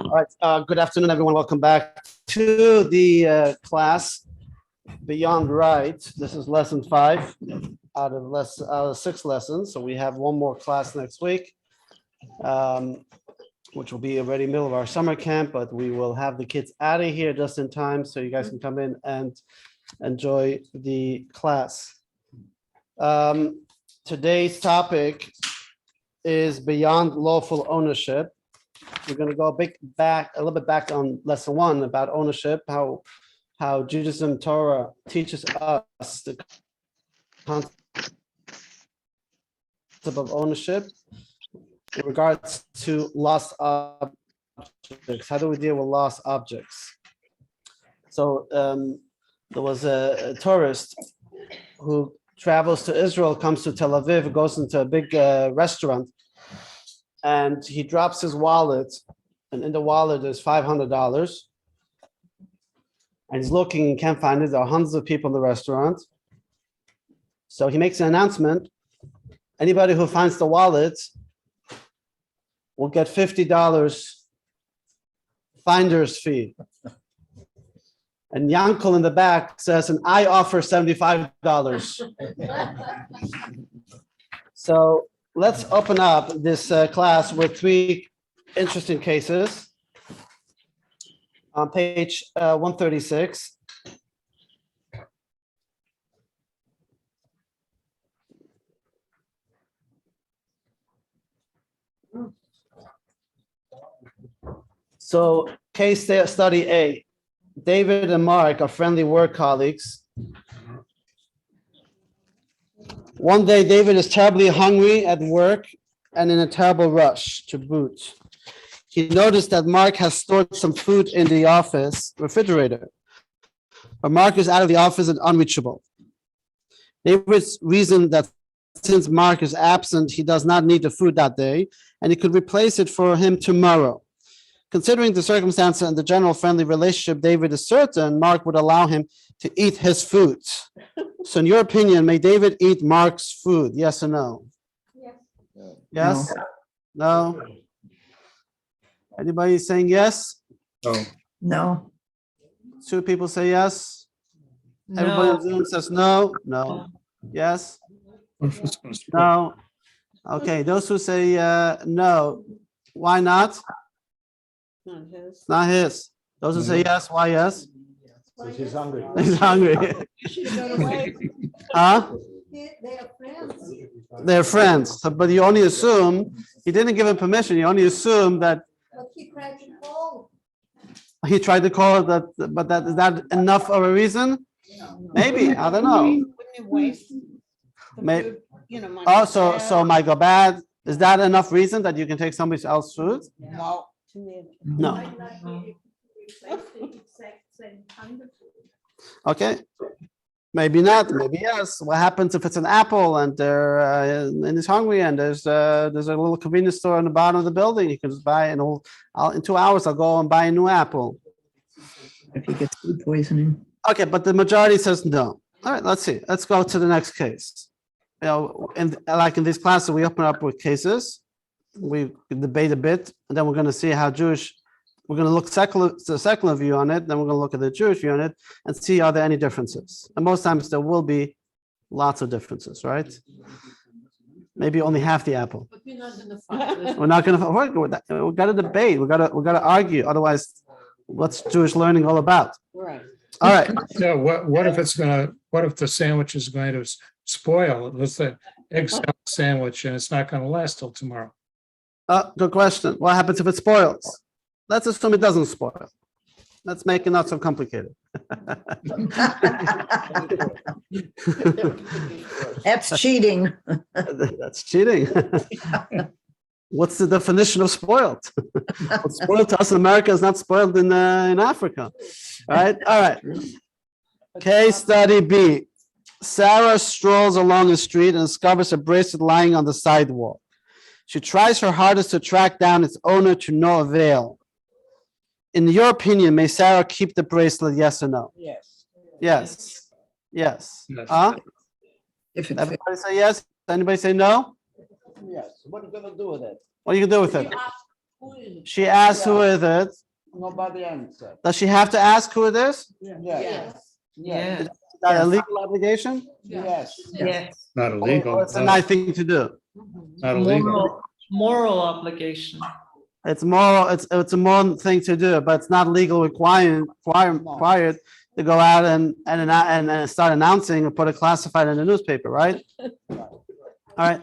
All right. Good afternoon, everyone. Welcome back to the class Beyond Right. This is lesson 5 out of 6 lessons. So we have one more class next week, which will be already middle of our summer camp. But we will have the kids out of here just in time so you guys can come in and enjoy the class. Today's topic is beyond lawful ownership. We're going to go a little bit back on lesson 1 about ownership, how Judaism Torah teaches us the concept of ownership in regards to lost objects. How do we deal with lost objects? So there was a tourist who travels to Israel, comes to Tel Aviv, goes into a big restaurant, and he drops his wallet, and in the wallet is $500. And he's looking and can't find it. There are hundreds of people in the restaurant. So he makes an announcement. Anybody who finds the wallet will get $50 finder's fee. And Yankel in the back says, and I offer $75. So let's open up this class with 3 interesting cases. On page 136. So case study A. David and Mark are friendly work colleagues. One day, David is terribly hungry at work and in a terrible rush to boot. He noticed that Mark has stored some food in the office refrigerator, but Mark is out of the office and unreachable. David's reasoned that since Mark is absent, he does not need the food that day, and he could replace it for him tomorrow. Considering the circumstance and the general friendly relationship, David is certain Mark would allow him to eat his food. So in your opinion, may David eat Mark's food? Yes or no? Yes. Yes? No? Anybody saying yes? No. 2 people say yes. Everybody on Zoom says no. No. Yes. No. Okay. Those who say no, why not? It's not his. Those who say yes, why yes? Because he's hungry. He's hungry. Huh? They are friends. They're friends. So, but you only assume he didn't give him permission. You only assume that But he tried to call. he tried to call it that. But is that enough of a reason? Maybe. I don't know. Wouldn't it waste the May- food, money? Oh, so Michael Bad, is that enough reason that you can take somebody else's food? No. No. Might not be replaced the exact same kind of food. Okay. Maybe not. Maybe yes. What happens if it's an apple and they're and he's hungry and there's a little convenience store on the bottom of the building? You can just buy in 2 hours. I'll go and buy a new apple. If he gets food poisoning. Okay, but the majority says no. All right, let's see. Let's go to the next case. Like in these classes, we open up with cases. We debate a bit, and then we're going to see how we're going to look the secular view on it, then we're going to look at the Jewish view on it and see are there any differences. And most times there will be lots of differences, right? Maybe only half the apple. But we're not going to fight. We're not going to work with that. We've got to debate. We've got to argue. Otherwise, what's Jewish learning all about? Right. All right. So what if the sandwich is going to spoil? Let's say egg salad sandwich and it's not going to last till tomorrow. Good question. What happens if it spoils? Let's assume it doesn't spoil. Let's make it not so complicated. That's cheating. That's cheating. What's the definition of spoiled? What's spoiled to us in America is not spoiled in Africa. All right. Case study B. Sarah strolls along the street and discovers a bracelet lying on the sidewalk. She tries her hardest to track down its owner to no avail. In your opinion, may Sarah keep the bracelet, yes or no? Yes. Yes. Yes. Yes. If it's Everybody say yes? Anybody say no? Yes, what are you gonna do with it? What are you gonna do with it? She asks who is it. Nobody answered. Does she have to ask who it is? Yes. Yeah. Is that a legal obligation? Yes. Yes. Not Or illegal. it's a no, nice thing to do? Not illegal. Moral obligation. It's moral, it's a moral thing to do, but it's not legal required to go out and start announcing or put a classified in the newspaper, right? All right.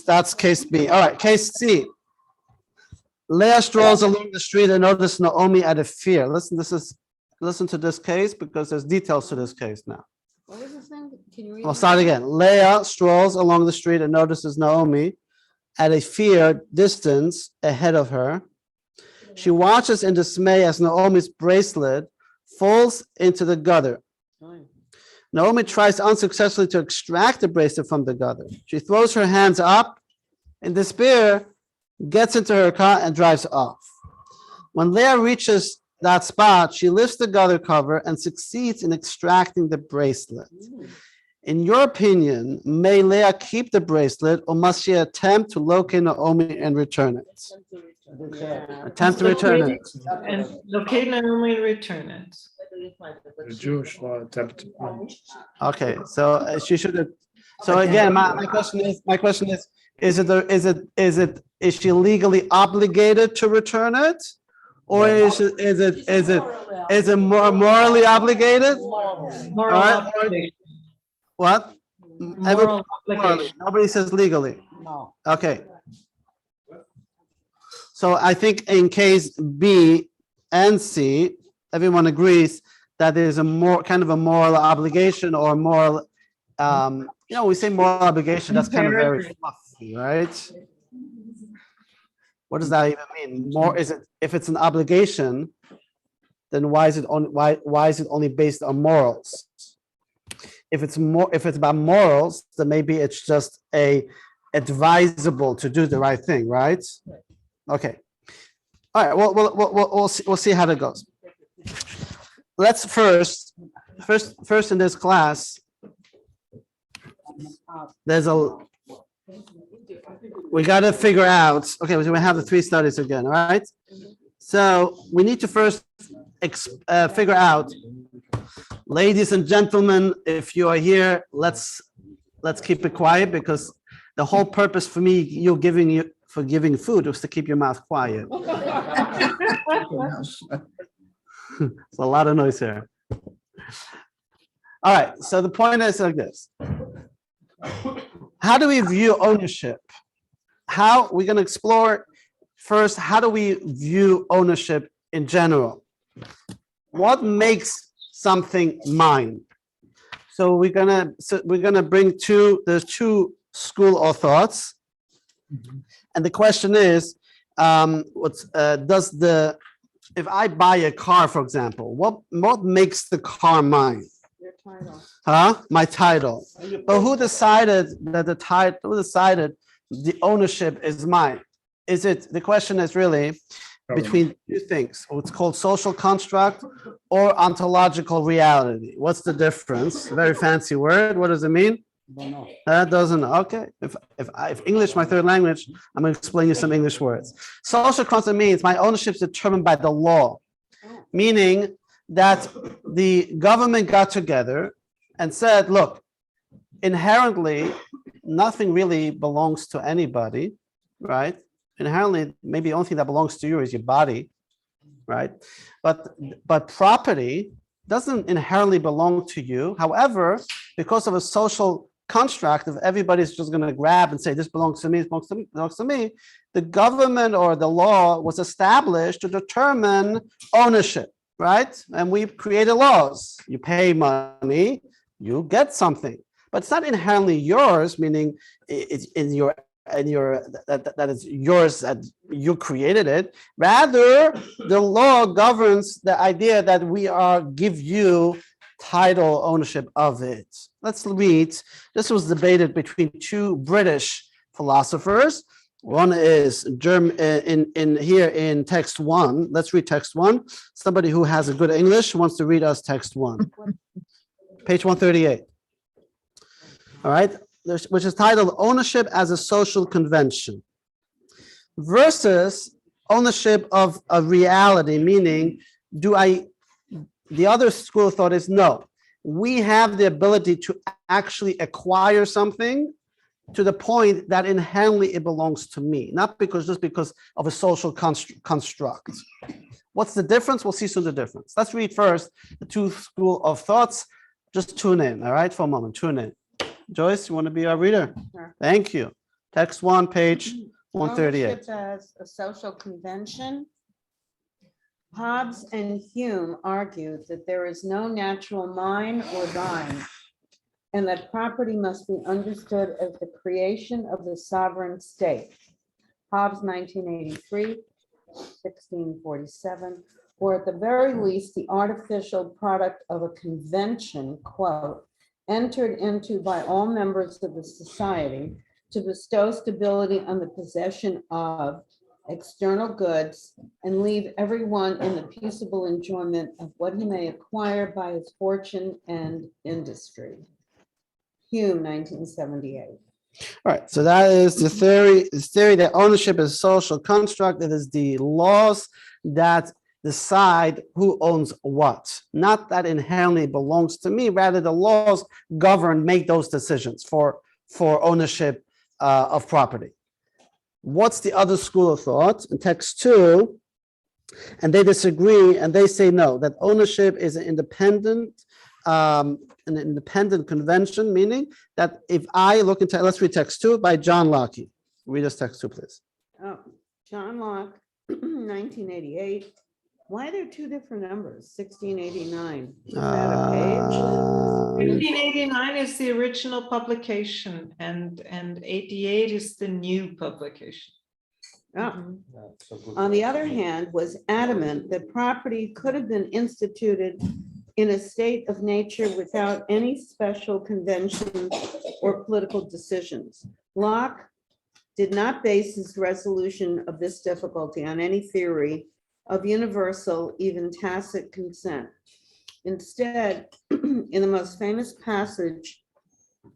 That's case B. All right, case C. Leah strolls along the street and notices Naomi at a fair. Listen to this case because there's details to this case now. What was his name? Can you read? I'll it? start again. Leah strolls along the street and notices Naomi at a fair distance ahead of her. She watches in dismay as Naomi's bracelet falls into the gutter. Naomi tries unsuccessfully to extract the bracelet from the gutter. She throws her hands up in despair, gets into her car, and drives off. When Leah reaches that spot, she lifts the gutter cover and succeeds in extracting the bracelet. In your opinion, may Leah keep the bracelet or must she attempt to locate Naomi and return it? Attempt to return it. And locate Naomi and return it. The Jewish law attempt. Okay, so she should. So again, my question is she legally obligated to return it, or is it more morally obligated? Moral Alright. obligation. What? Moral obligation. Nobody says legally. No. Okay. So I think in case B and C, everyone agrees that there's a more kind of a moral obligation or moral, we say moral obligation, that's kind of very fluffy, right? What does that even mean? If it's an obligation, then why is it only based on morals? If it's about morals, then maybe it's just advisable to do the right thing, right? Okay. All right. We'll see how that goes. Let's first in this class. We got to figure out. Okay, so we have the 3 studies again. All right. So we need to first figure out, ladies and gentlemen, if you are here, let's keep it quiet because the whole purpose for me, giving food was to keep your mouth quiet. It's a lot of noise here. All right, so the point is like this. How do we view ownership? We're going to explore first, how do we view ownership in general? What makes something mine? So we're gonna bring there's 2 school of thoughts. And the question is, if I buy a car, for example, what makes the car mine? Your title. My title. But who decided the ownership is mine? The question is really between 2 things, what's called social construct or ontological reality. What's the difference? Very fancy word. What does it mean? That doesn't. Okay. If English my 3rd language, I'm going to explain you some English words. Social construct means my ownership is determined by the law, meaning that the government got together and said, look, inherently, nothing really belongs to anybody, right? Inherently, maybe the only thing that belongs to you is your body, right? But property doesn't inherently belong to you. However, because of a social construct of everybody's just going to grab and say, this belongs to me, this belongs to me, belongs to me, the government or the law was established to determine ownership, right? And we created laws. You pay money, you get something, but it's not inherently yours, meaning it's that it's yours, that you created it. Rather, the law governs the idea that we give you title ownership of it. Let's read. This was debated between 2 British philosophers. One is in text 1. Let's read text 1. Somebody who has a good English wants to read us text 1. Page 138. All right. Which is titled Ownership as a Social Convention. versus ownership of a reality, meaning the other school of thought is no, we have the ability to actually acquire something to the point that inherently it belongs to me, not just because of a social construct. What's the difference? We'll see soon the difference. Let's read first the two school of thoughts. Just tune in, all right, for a moment, tune in. Joyce, you want to be our reader? Sure. Thank you. Text 1, page 138. Ownership as a social convention. Hobbes and Hume argued that there is no natural mine or thine, and that property must be understood as the creation of the sovereign state. Hobbes, 1983, 1647, or at the very least, the artificial product of a convention, quote, entered into by all members of the society to bestow stability on the possession of external goods and leave everyone in the peaceable enjoyment of what he may acquire by his fortune and industry. Hume, 1978. All right, so that is the theory that ownership is a social construct. It is the laws that decide who owns what, not that inherently belongs to me, rather the laws govern, make those decisions for ownership of property. What's the other school of thought? In text 2, and they disagree, and they say no, that ownership is an independent convention, meaning that if I look into, let's read text 2 by John Locke. Read us text 2, please. Oh, John Locke, 1988. Why are there two different numbers? 1689. Is that a page? 1589 is the original publication and 88 is the new publication. Oh. On the other hand, was adamant that property could have been instituted in a state of nature without any special conventions or political decisions. Locke did not base his resolution of this difficulty on any theory of universal, even tacit consent. Instead, in the most famous passage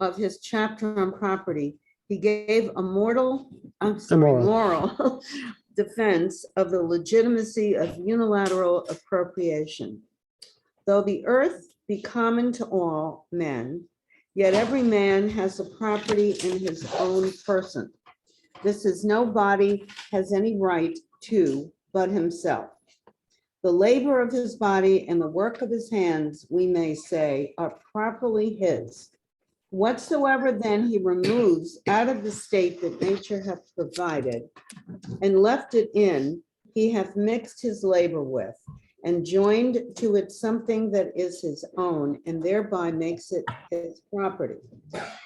of his chapter on property, he gave a moral defense of the legitimacy of unilateral appropriation. Though the earth be common to all men, yet every man has a property in his own person. This is nobody has any right to but himself. The labor of his body and the work of his hands, we may say, are properly his. Whatsoever then he removes out of the state that nature hath provided and left it in, he hath mixed his labor with, and joined to it something that is his own, and thereby makes it his property.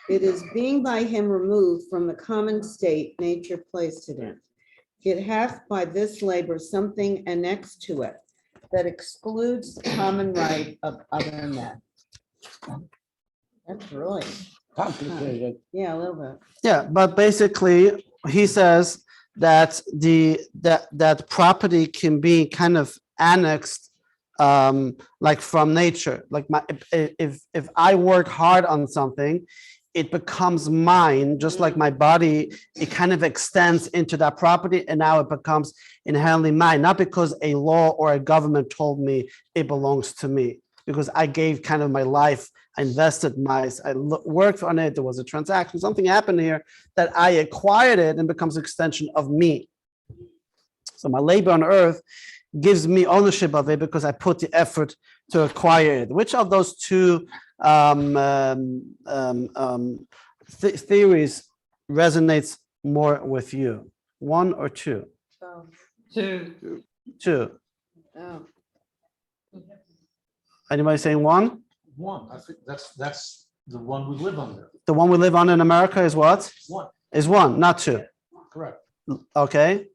It is being by him removed from the common state nature placed it in. It hath by this labor something annexed to it that excludes the common right of other men. That's really, Complicated. yeah, a little bit. Yeah, but basically, he says that that property can be kind of annexed, like from nature. Like if I work hard on something, it becomes mine, just like my body, it kind of extends into that property, and now it becomes inherently mine, not because a law or a government told me it belongs to me, because I gave kind of my life, I invested worked on it, there was a transaction, something happened here that I acquired it and becomes an extension of me. So my labor on earth gives me ownership of it because I put the effort to acquire it. Which of those two theories resonates more with you? One or two? So, Two. oh, Anybody saying one? One, I think that's the one we live under. The one we live on in America is what? One, Is one, not two. correct. Okay.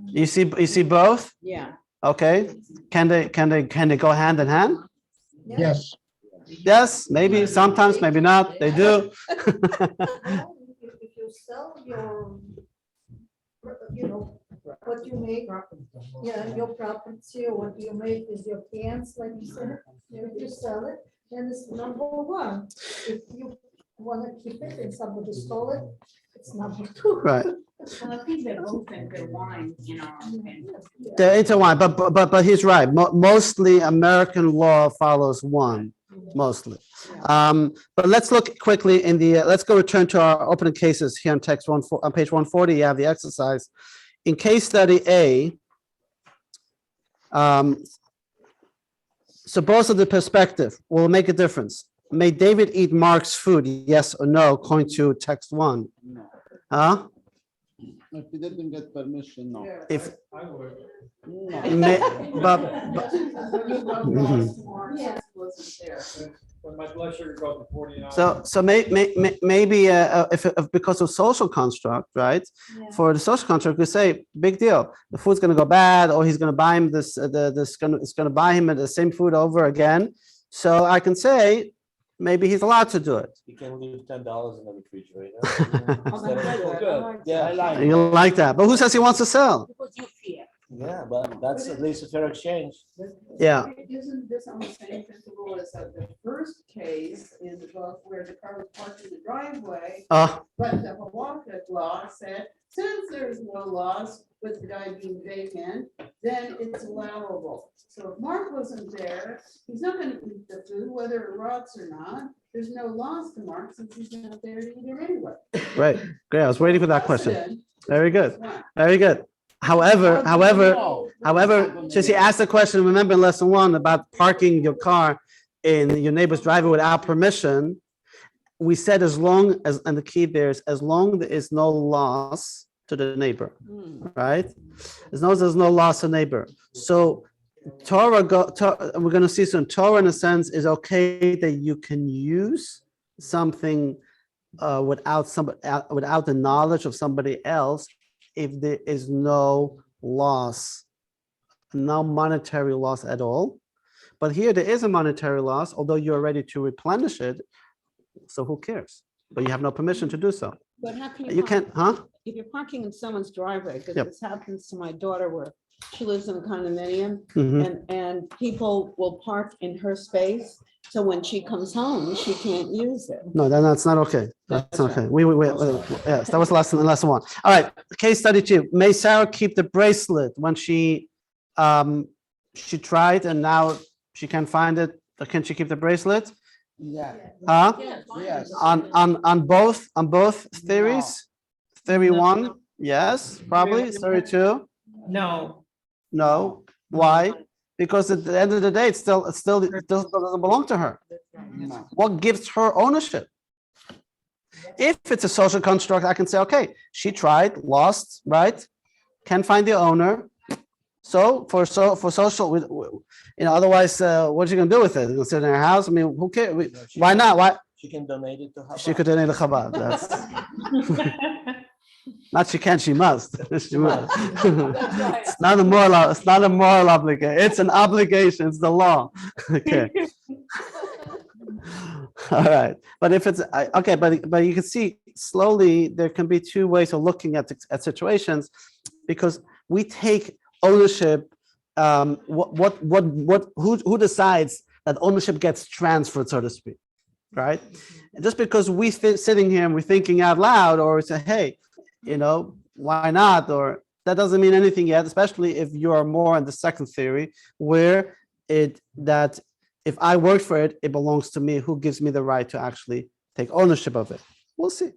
You see both? yeah. Okay. Can they go hand in hand? Yes. Yes, maybe, sometimes, maybe not. They do. If you sell your, what you make, your property, or what you make is your pants, like you said, if you sell it, then it's number one. If you want to keep it and somebody stole it, it's number two. Right. Well, I think they're both intertwined, you know. They're intertwined, but he's right. Mostly American law follows one, mostly. But let's look quickly in the, let's go return to our opening cases here on text on page 140, you have the exercise. In case study A, suppose that the perspective will make a difference. May David eat Mark's food, yes or no, according to text one? No. Huh? If he didn't get permission, no. If, I would. No. but, When my blood sugar goes to 49. so maybe if because of social construct, right? For the social construct, we say big deal. The food's going to go bad, or he's going to buy him it's going to buy him the same food over again. So I can say maybe he's allowed to do it. You can leave $10 in the refrigerator. Good. Yeah, I like You like that, but who says he wants to sell? Because you fear. yeah, but that's at least a fair exchange. Yeah. Isn't this on the same principle as the first case in the book where the car was parked in the driveway? But the Hawaka law said, since there's no loss with the guy being vacant, then it's allowable. So if Mark wasn't there, he's not gonna eat the food, whether it rots or not. There's no loss to Mark since he's not there to eat it anyway. Right, great. I was waiting for that question. Precedent Very good, is one. very good. However, since you asked the question, remember in lesson one about parking your car in your neighbor's driveway without permission, we said as long as, and the key there is, as long there is no loss to the neighbor, right? As long as there's no loss to neighbor. So we're going to see soon, Torah in a sense is okay that you can use something without the knowledge of somebody else if there is no loss, no monetary loss at all. But here there is a monetary loss, although you're ready to replenish it. So who cares? But you have no permission to do so. But how can You can't, huh? if you're parking in someone's driveway, because Yep. this happens to my daughter where she lives in a condominium Mhm. and people will park in her space. So when she comes home, she can't use it. No, then that's not okay. That's not okay. Yes, that was lesson one. All right, case study two. May Sarah keep the bracelet when she tried and now she can't find it? Or can she keep the bracelet? Yeah. Huh? Yes. On both theories? Theory one, yes, probably. Theory two, No, no. Why? Because at the end of the day, it doesn't belong to her. No. What gives her ownership? If it's a social construct, I can say, okay, she tried, lost, right? Can't find the owner. So for social, otherwise, what are you gonna do with it? You gonna sit in her house? I mean, who cares? Why not? Why? She can donate it to Chabad. She could donate to Chabad. That's not she can, she must. She must. It's not a moral obligation. It's an obligation. It's the law. Okay. All right. But if it's okay, but you can see slowly there can be two ways of looking at situations, because we take ownership. Who decides that ownership gets transferred, so to speak, right? And just because we sitting here and we're thinking out loud, or say, hey, why not? Or that doesn't mean anything yet, especially if you are more in the second theory, where that if I work for it, it belongs to me. Who gives me the right to actually take ownership of it? We'll see.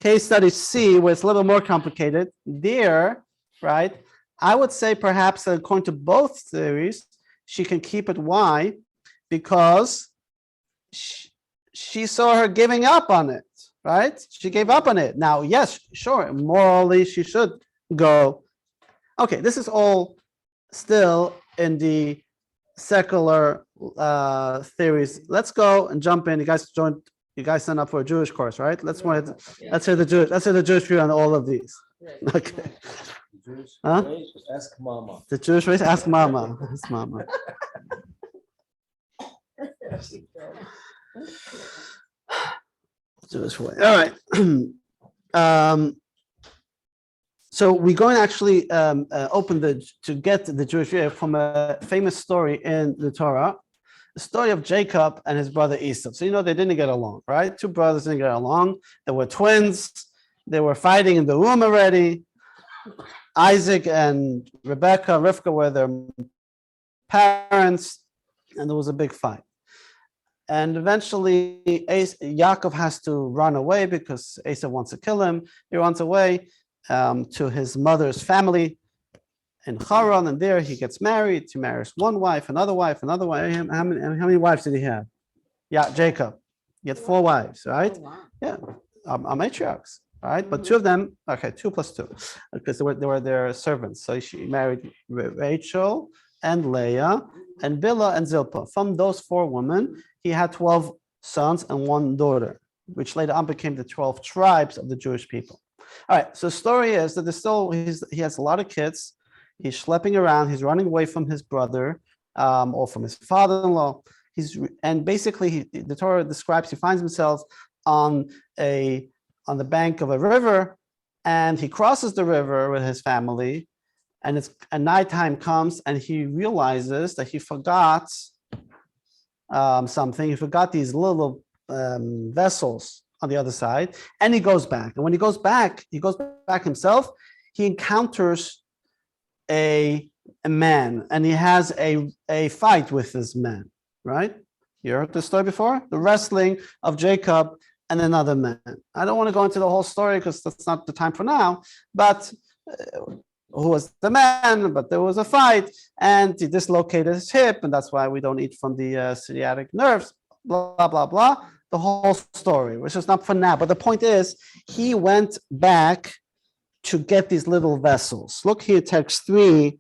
Case study C, where it's a little more complicated. There, right? I would say perhaps that according to both theories, she can keep it. Why? Because she saw her giving up on it, right? She gave up on it. Now, yes, sure, morally she should go. Okay, this is all still in the secular theories. Let's go and jump in. You guys signed up for a Jewish course, right? Let's hear the Jewish view on all of these. Okay. Jewish Huh? race, ask mama. The Jewish race, ask mama. Ask mama. Jewish way. All right. So we're going to actually to get the Jewish view from a famous story in the Torah, the story of Jacob and his brother Esau. So they didn't get along, right? Two brothers didn't get along. They were twins. They were fighting in the womb already. Isaac and Rivka were their parents, and there was a big fight. And eventually, Yaakov has to run away because Esau wants to kill him. He runs away to his mother's family in Haran, and there he gets married. He marries one wife, another wife, another wife. How many wives did he have? Yeah, Jacob. He had 4 wives, right? Yeah, matriarchs, right? But 2 of them, okay, 2 plus 2, because they were their servants. So she married Rachel and Leah and Bilhah and Zilpah. From those 4 women, he had 12 sons and 1 daughter, which later on became the 12 tribes of the Jewish people. All right, so the story is that he has a lot of kids. He's schlepping around. He's running away from his brother or from his father-in-law. Basically, the Torah describes he finds himself on the bank of a river, and he crosses the river with his family, and nighttime comes, and he realizes that he forgot something. He forgot these little vessels on the other side, and he goes back. And when he goes back himself. He encounters a man, and he has a fight with this man, right? You heard this story before? The wrestling of Jacob and another man. I don't want to go into the whole story because that's not the time for now, but who was the man? But there was a fight, and he dislocated his hip, and that's why we don't eat from the sciatic nerves, blah, blah, blah. The whole story, which is not for now. But the point is, he went back to get these little vessels. Look here, text 3.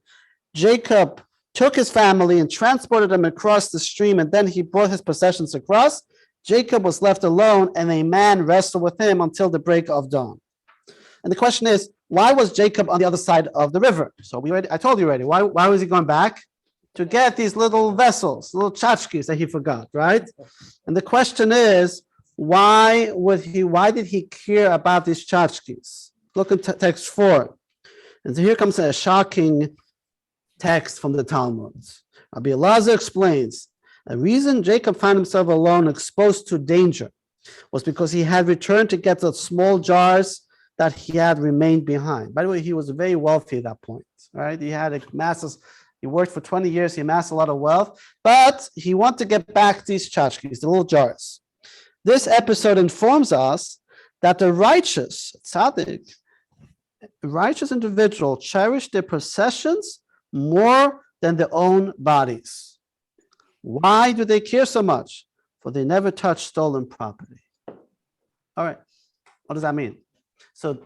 Jacob took his family and transported them across the stream, and then he brought his possessions across. Jacob was left alone, and a man wrestled with him until the break of dawn. And the question is, why was Jacob on the other side of the river? So I told you already. Why was he going back? To get these little vessels, little tchotchkes that he forgot, right? And the question is, why did he care about these tchotchkes? Look at text 4. And so here comes a shocking text from the Talmud. Rabbi Elazar explains, the reason Jacob found himself alone, exposed to danger, was because he had returned to get the small jars that he had remained behind. By the way, he was very wealthy at that point, right? He worked for 20 years, he amassed a lot of wealth, but he wanted to get back these tchotchkes, the little jars. This episode informs us that the righteous, tzaddik, righteous individual cherish their possessions more than their own bodies. Why do they care so much? For they never touch stolen property. All right, what does that mean? So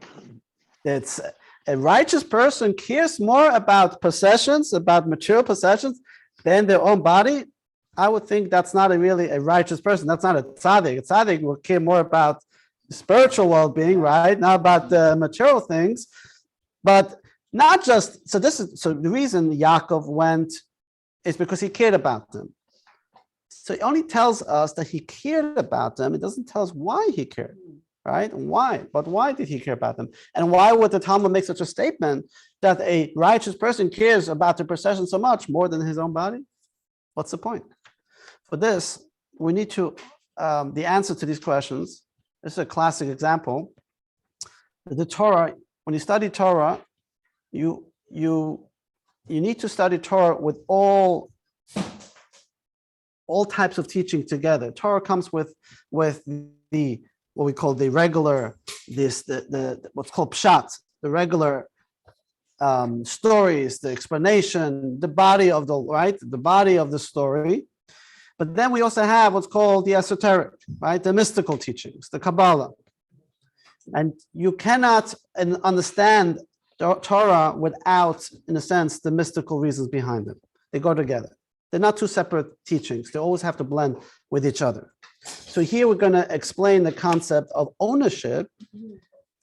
it's a righteous person cares more about possessions, about material possessions, than their own body. I would think that's not really a righteous person. That's not a tzaddik. A tzaddik will care more about spiritual well-being, right? Not about the material things, but not just. So the reason Yaakov went is because he cared about them. So it only tells us that he cared about them. It doesn't tell us why he cared, right? Why? But why did he care about them? And why would the Talmud make such a statement that a righteous person cares about their possession so much more than his own body? What's the point? For this, we need to the answer to these questions. This is a classic example. The Torah, when you study Torah, you need to study Torah with all types of teaching together. Torah comes with the what we call the regular, what's called pshat, the regular stories, the explanation, the body of the story. But then we also have what's called the esoteric, right? The mystical teachings, the Kabbalah. And you cannot understand Torah without, in a sense, the mystical reasons behind them. They go together. They're not 2 separate teachings. They always have to blend with each other. So here we're going to explain the concept of ownership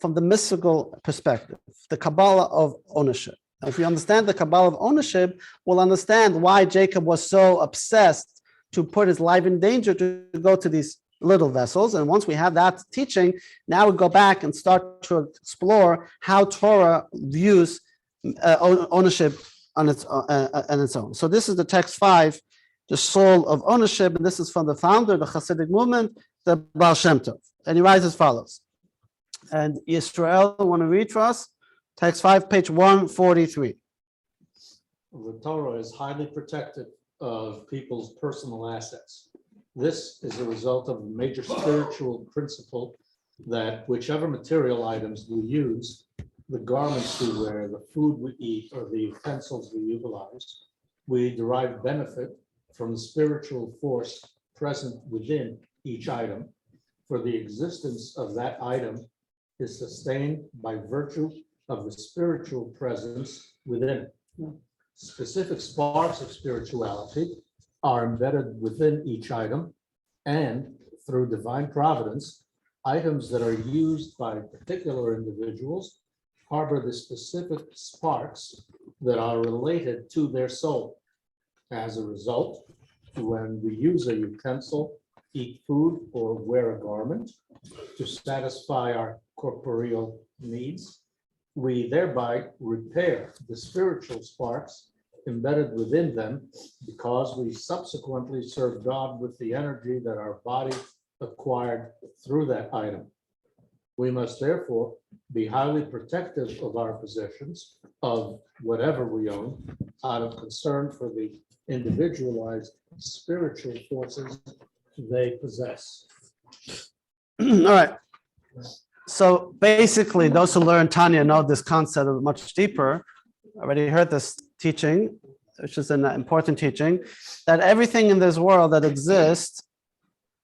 from the mystical perspective, the Kabbalah of ownership. And if we understand the Kabbalah of ownership, we'll understand why Jacob was so obsessed to put his life in danger to go to these little vessels. And once we have that teaching, now we go back and start to explore how Torah views ownership on its own. So this is the text 5, the soul of ownership, and this is from the founder of the Hasidic movement, the Baal Shem Tov. And he writes as follows. And Israel, want to read for us? Text 5, page 143. The Torah is highly protective of people's personal assets. This is a result of a major spiritual principle that whichever material items we use, the garments we wear, the food we eat, or the utensils we utilize, we derive benefit from the spiritual force present within each item, for the existence of that item is sustained by virtue of the spiritual presence within it. Specific sparks of spirituality are embedded within each item, and through divine providence, items that are used by particular individuals harbor the specific sparks that are related to their soul. As a result, when we use a utensil, eat food, or wear a garment to satisfy our corporeal needs, we thereby repair the spiritual sparks embedded within them, because we subsequently serve God with the energy that our body acquired through that item. We must therefore be highly protective of our possessions, of whatever we own, out of concern for the individualized spiritual forces they possess. All right. So basically, those who learn Tanya know this concept much deeper. Already heard this teaching, which is an important teaching, that everything in this world that exists,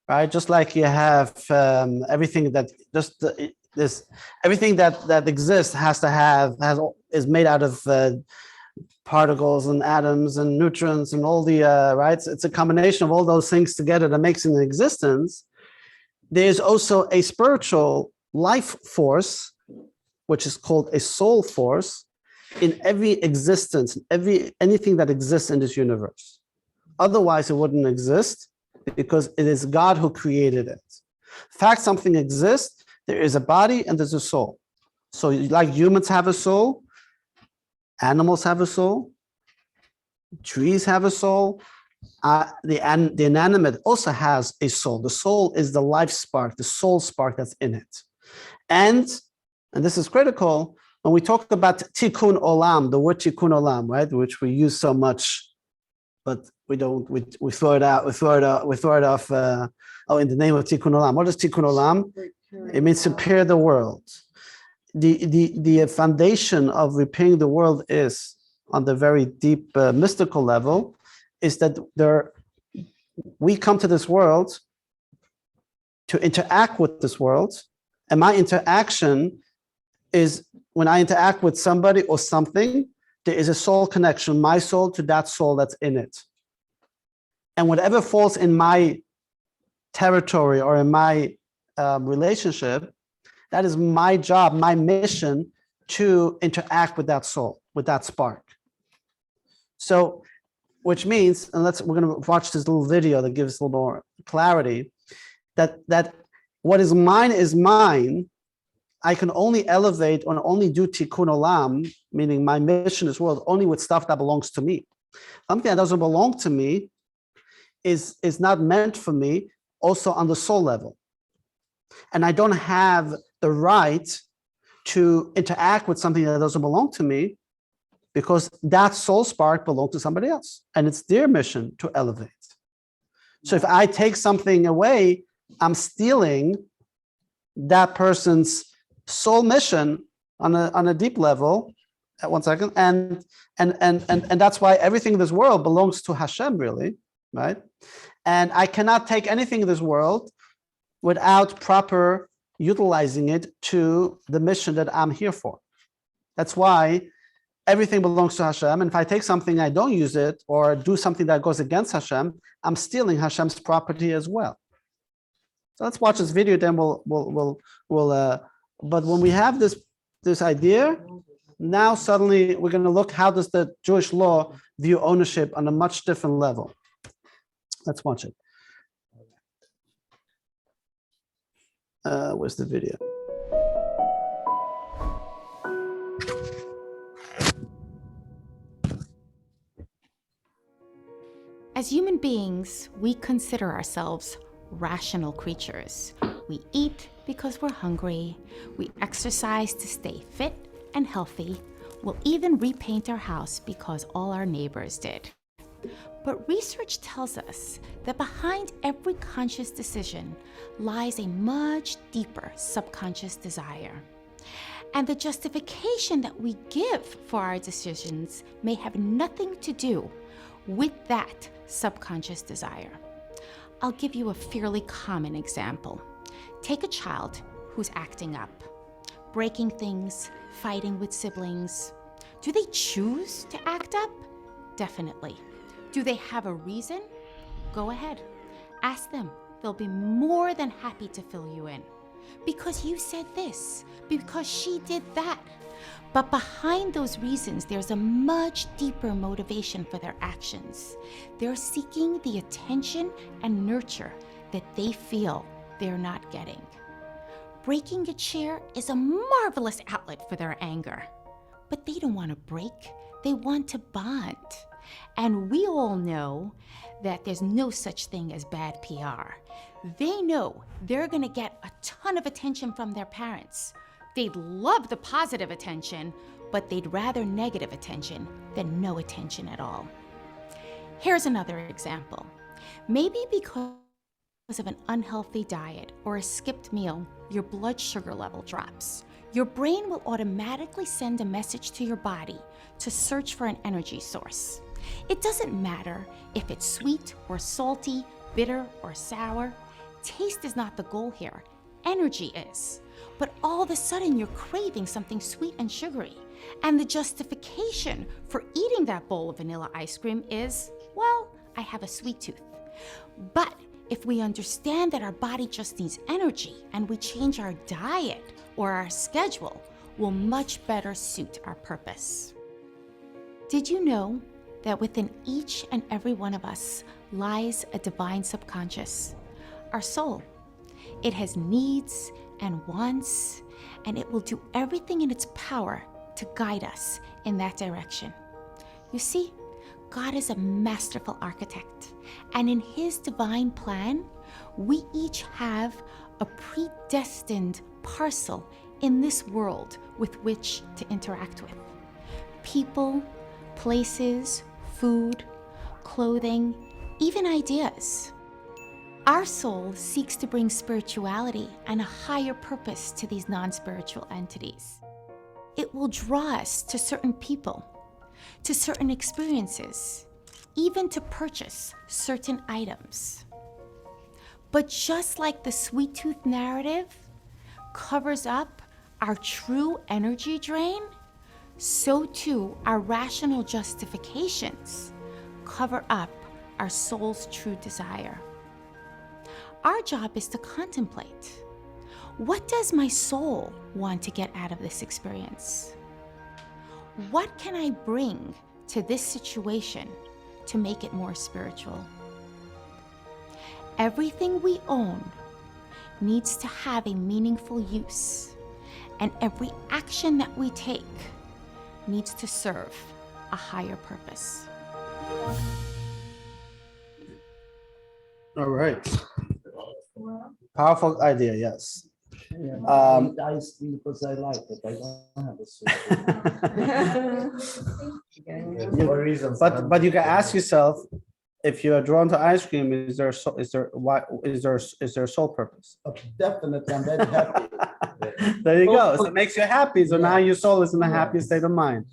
right? Just like you have everything that everything that exists is made out of particles and atoms and neutrons and all the right. It's a combination of all those things together that makes an existence. There's also a spiritual life force, which is called a soul force, in every existence, anything that exists in this universe. Otherwise, it wouldn't exist, because it is God who created it. In fact, something exists, there is a body and there's a soul. So like humans have a soul, animals have a soul, trees have a soul, the inanimate also has a soul. The soul is the life spark, the soul spark that's in it. And this is critical, when we talk about tikkun olam, the word tikkun olam, right, which we use so much, but we don't, we throw it out, we throw it off, in the name of tikkun olam. What is tikkun olam? It means to repair the world. The foundation of repairing the world is, on the very deep mystical level, is that we come to this world to interact with this world, and my interaction is when I interact with somebody or something, there is a soul connection, my soul to that soul that's in it. And whatever falls in my territory or in my relationship, that is my job, my mission to interact with that soul, with that spark. So, which means, and we're going to watch this little video that gives a little more clarity, that what is mine, I can only elevate or only do tikkun olam, meaning my mission in this world, only with stuff that belongs to me. Something that doesn't belong to me is not meant for me, also on the soul level. And I don't have the right to interact with something that doesn't belong to me, because that soul spark belongs to somebody else, and it's their mission to elevate. So if I take something away, I'm stealing that person's soul mission on a deep level. One second, and that's why everything in this world belongs to Hashem, really, right? And I cannot take anything in this world without proper utilizing it to the mission that I'm here for. That's why everything belongs to Hashem. And if I take something, I don't use it, or do something that goes against Hashem, I'm stealing Hashem's property as well. So let's watch this video, then but when we have this idea, now suddenly we're going to look, how does the Jewish law view ownership on a much different level? Let's watch it. Where's the video? As human beings, we consider ourselves rational creatures. We eat because we're hungry. We exercise to stay fit and healthy. We'll even repaint our house because all our neighbors did. But research tells us that behind every conscious decision lies a much deeper subconscious desire. And the justification that we give for our decisions may have nothing to do with that subconscious desire. I'll give you a fairly common example. Take a child who's acting up, breaking things, fighting with siblings. Do they choose to act up? Definitely. Do they have a reason? Go ahead. Ask them. They'll be more than happy to fill you in. Because you said this, because she did that. But behind those reasons, there's a much deeper motivation for their actions. They're seeking the attention and nurture that they feel they're not getting. Breaking a chair is a marvelous outlet for their anger. But they don't want to break, they want to bond. And we all know that there's no such thing as bad PR. They know they're gonna get a ton of attention from their parents. They'd love the positive attention, but they'd rather negative attention than no attention at all. Here's another example. Maybe because of an unhealthy diet or a skipped meal, your blood sugar level drops. Your brain will automatically send a message to your body to search for an energy source. It doesn't matter if it's sweet or salty, bitter or sour. Taste is not the goal here. Energy is. But all of a sudden you're craving something sweet and sugary. And the justification for eating that bowl of vanilla ice cream is, well, I have a sweet tooth. But if we understand that our body just needs energy and we change our diet or our schedule, will much better suit our purpose. Did you know that within each and every one of us lies a divine subconscious, our soul? It has needs and wants, and it will do everything in its power to guide us in that direction. You see, God is a masterful architect, and in His divine plan, we each have a predestined parcel in this world with which to interact with. People, places, food, clothing, even ideas. Our soul seeks to bring spirituality and a higher purpose to these non-spiritual entities. It will draw us to certain people, to certain experiences, even to purchase certain items. But just like the sweet tooth narrative covers up our true energy drain, so too our rational justifications cover up our soul's true desire. Our job is to contemplate, what does my soul want to get out of this experience? What can I bring to this situation to make it more spiritual? Everything we own needs to have a meaningful use, and every action that we take needs to serve a higher purpose. All right. Powerful idea, yes. Ice cream because I like it. I don't have a sweet. For reasons. But you can ask yourself, if you are drawn to ice cream, is there a sole purpose? Definitely, I'm very happy. There you go. So it makes you happy. So now your soul is in a happy state of mind.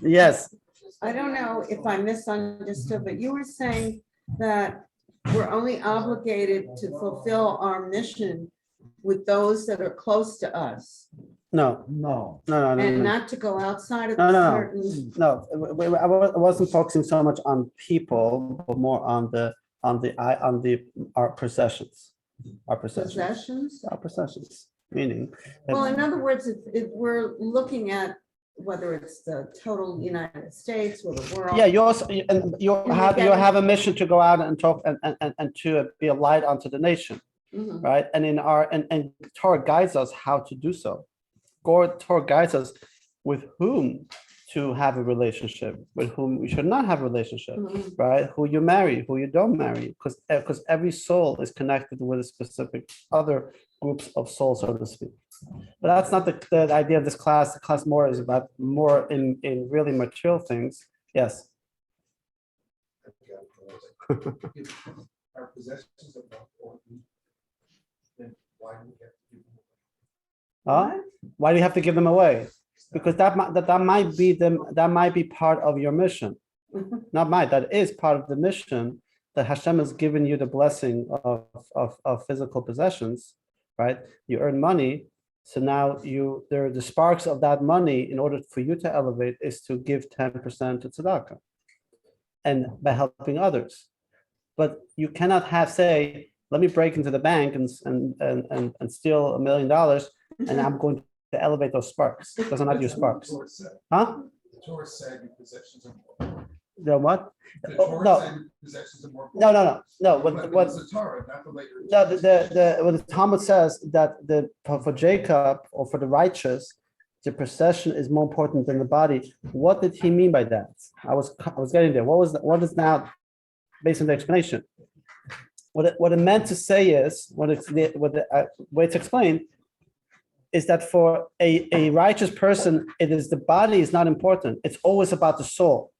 Yes. I don't know if I misunderstood, but you were saying that we're only obligated to fulfill our mission with those that are close to us No. No. and not to go outside of No, no, no. certain. No, I wasn't focusing so much on people, but more on our possessions. Our possessions. Possessions? Our possessions, meaning. that- Well, in other words, if we're looking at whether it's the total United States or the world. Yeah, you also, and you have a mission to go out and talk and to be a light unto the nation, Mhm. right? And and Torah guides us how to do so. Torah guides us with whom to have a relationship, with whom you should not have a relationship, right? Who you marry, who you don't marry, because every soul is connected with a specific other groups of souls, so to speak. But that's not the idea of this class. The class more is about more in really material things. Yes. Our possessions are more important, then why do we have to give them away? Why do you have to give them away? Because that might be part of your mission. That is part of the mission that Hashem has given you the blessing of physical possessions, right? You earn money, so now there are the sparks of that money. In order for you to elevate, is to give 10% to tzedakah, and by helping others. But you cannot say, let me break into the bank and steal $1 million, and I'm going to elevate those sparks. Those are not your sparks. Huh? The Torah said your possessions are more important. The what? The Torah said your possessions are more important. No. But What it's the Torah, not the later. what the Talmud says that for Jacob or for the righteous, the possession is more important than the body. What did he mean by that? I was getting there. What is now based on the explanation? What it meant to say is the way it's explained is that for a righteous person, the body is not important. It's always about the soul.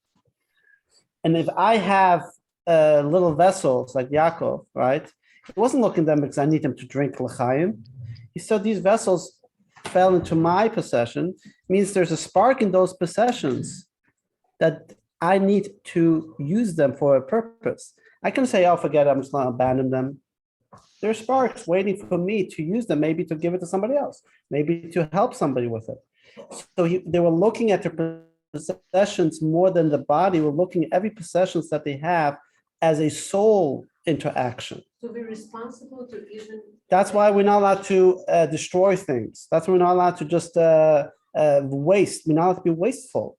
And if I have little vessels like Yaakov, right? He wasn't looking at them because I need them to drink l'chaim. He said these vessels fell into my possession, means there's a spark in those possessions that I need to use them for a purpose. I can say, oh, forget it, I'm just going to abandon them. There are sparks waiting for me to use them, maybe to give it to somebody else, maybe to help somebody with it. So they were looking at their possessions more than the body. We're looking at every possessions that they have as a soul interaction. To be responsible to even. That's why we're not allowed to destroy things. That's why we're not allowed to just waste. We're not allowed to be wasteful,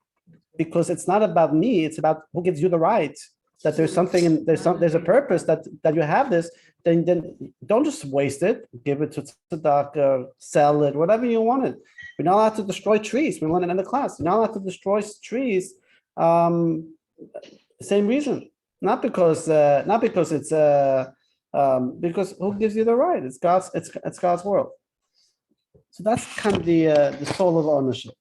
because it's not about me. It's about who gives you the right. That there's something, there's a purpose that you have this. Then don't just waste it. Give it to tzedakah, sell it, whatever you want it. We're not allowed to destroy trees. We learned it in the class. We're not allowed to destroy trees. Same reason. Not because it's because who gives you the right? It's God's world. So that's kind of the soul of ownership.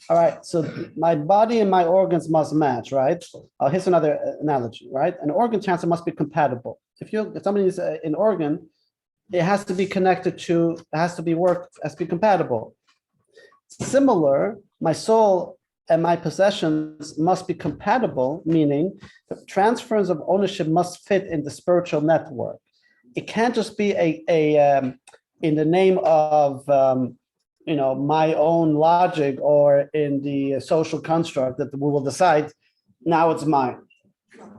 All right. So my body and my organs must match, right? Here's another analogy, right? An organ transfer must be compatible. If somebody is an organ, it has to be connected to, it has to be compatible. Similar, my soul and my possessions must be compatible, meaning the transference of ownership must fit in the spiritual network. It can't just be a in the name of my own logic or in the social construct that we will decide now it's mine.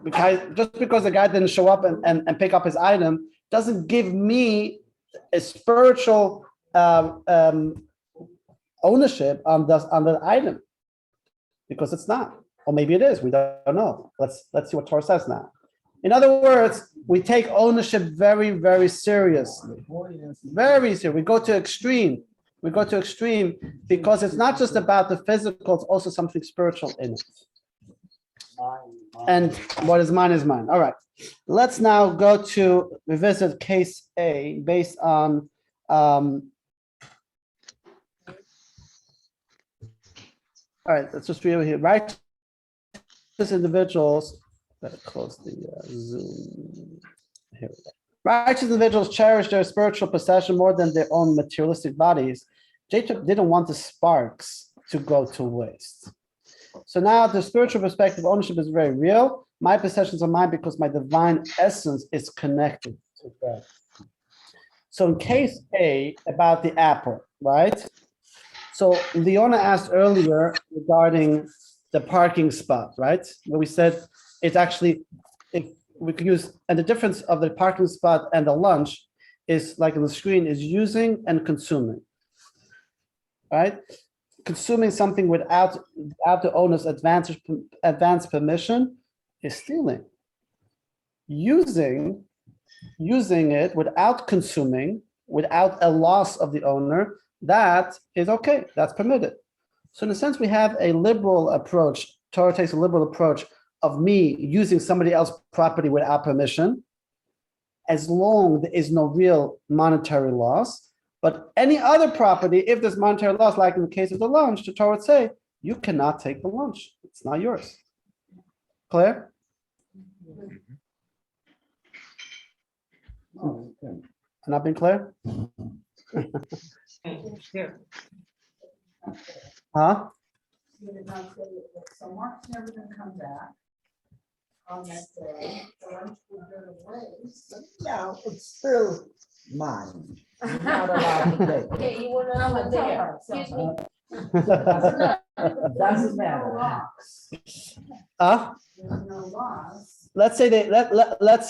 Because just because the guy didn't show up and pick up his item doesn't give me a spiritual ownership on the item, because it's not, or maybe it is. We don't know. Let's see what Torah says now. In other words, we take ownership very, very seriously. Very serious. We go to extreme. Because it's not just about the physical, it's also something spiritual in it. And what is mine is mine. All right. Let's now go to revisit case A based on all right, let's just read it here. Righteous individuals, better close the Zoom. Here we go. Righteous individuals cherish their spiritual possession more than their own materialistic bodies. Jacob didn't want the sparks to go to waste. So now the spiritual perspective ownership is very real. My possessions are mine because my divine essence is connected to God. So in case A, about the apple, right? So Leona asked earlier regarding the parking spot, right? Where we said it's actually, if we could use, and the difference of the parking spot and the lunch is like on the screen is using and consuming, right? Consuming something without the owner's advance permission is stealing. Using it without consuming, without a loss of the owner, that is okay, that's permitted. So in a sense, we have a liberal approach. Torah takes a liberal approach of me using somebody else's property without permission, as long there is no real monetary loss. But any other property, if there's monetary loss, like in the case of the lunch, the Torah would say, you cannot take the lunch. It's not yours. Clear? Oh, okay. Not been clear? Huh? So Mark's never gonna come back on that day, the lunch will go to waste. Yeah, it's still mine. You're not allowed to take it. Okay, you were not there. Excuse me. Doesn't matter. There's no loss. Let's say let's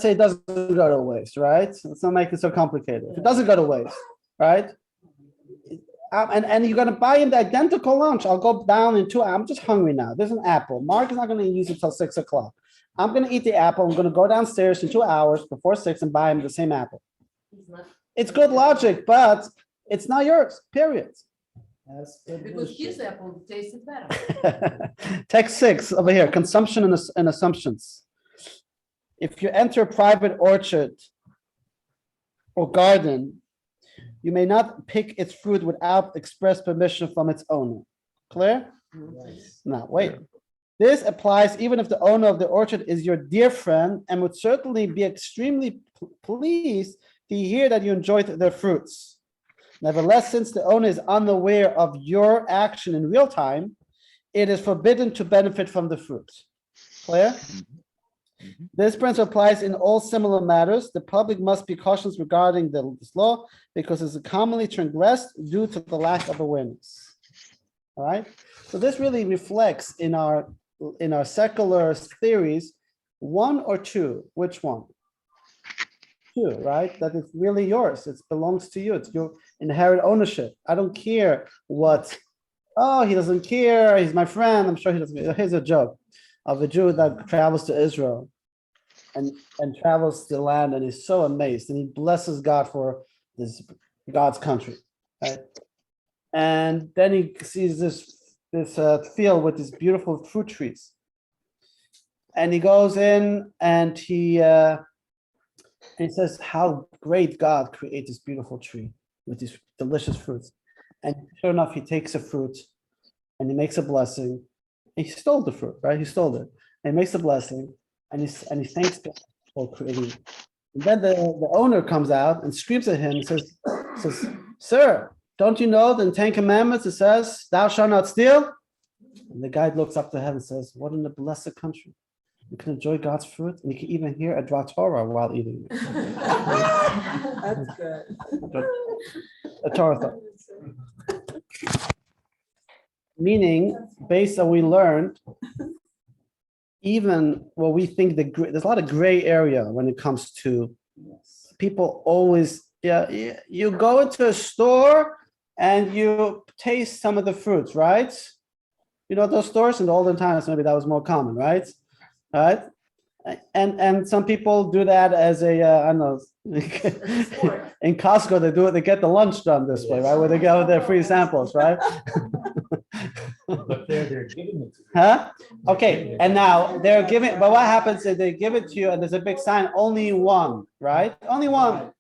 say it doesn't go to waste, right? Let's not make it so complicated. If it doesn't go to waste, right? And you're gonna buy him the identical lunch. I'll go down in 2 hours. I'm just hungry now. There's an apple. Mark is not gonna use it till 6 o'clock. I'm gonna eat the apple. I'm gonna go downstairs in 2 hours before 6 and buy him the same apple. It's good logic, but it's not yours, period. That's good Because bullshit. his apple tasted better. Text 6 over here, consumption and assumptions. If you enter a private orchard or garden, you may not pick its fruit without express permission from its owner. Clear? Now, wait. This applies even if the owner of the orchard is your dear friend and would certainly be extremely pleased to hear that you enjoyed their fruits. Nevertheless, since the owner is unaware of your action in real time, it is forbidden to benefit from the fruit. Clear? This principle applies in all similar matters. The public must be cautious regarding this law because it's commonly transgressed due to the lack of awareness. All right. So this really reflects in our secular theories, 1 or 2. Which one? 2, right? That it's really yours. It belongs to you. It's your inherent ownership. I don't care what. Oh, he doesn't care. He's my friend. I'm sure he doesn't. Here's a joke of a Jew that travels to Israel and travels to the land, and he's so amazed, and he blesses God for this God's country, right? And then he sees this field with these beautiful fruit trees, and he goes in and he says, "How great God created this beautiful tree with these delicious fruits." And sure enough, he takes a fruit and he makes a blessing. He stole the fruit, right? He stole it. And he makes a blessing, and he thanks God for creating it. And then the owner comes out and screams at him and says, "Sir, don't you know that in 10 Commandments it says, 'Thou shalt not steal'?" And the guy looks up to heaven and says, "What in a blessed country. You can enjoy God's fruit, and you can even hear a Dvar Torah while eating it." That's good. A Torah thought. Meaning, based on what we learned, even what we think there's a lot of gray area when it comes to people always, you go into a store and you taste some of the fruits, right? You know, those stores in the olden times, maybe that was more common, right? Right? And some people do that as a, I don't know, in Costco, they do it, they get the lunch done this way, right? Where they go with their free samples, right? But they're giving it to you. Huh? Okay, and now they're giving, but what happens is they give it to you and there's a big sign, only one, right? Only one.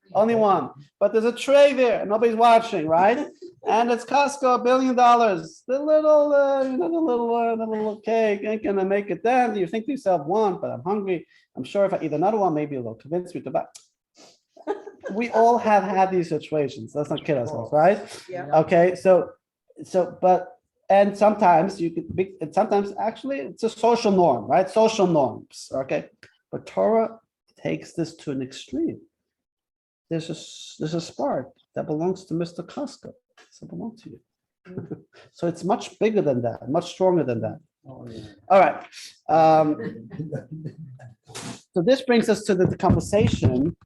But there's a tray there, and nobody's watching, right? And it's Costco, $1 billion. The little cake ain't gonna make it then. You think to yourself, one, but I'm hungry. I'm sure if I eat another one, maybe it'll convince me to buy. We all have had these situations. Let's not kid ourselves, right? Yeah. Okay, and sometimes you could be, and sometimes actually it's a social norm, right? Social norms, okay? But Torah takes this to an extreme. There's a spark that belongs to Mr. Costco. So it belongs to you. So it's much bigger than that, much stronger than that. Oh, yeah. All right. So this brings us to the conversation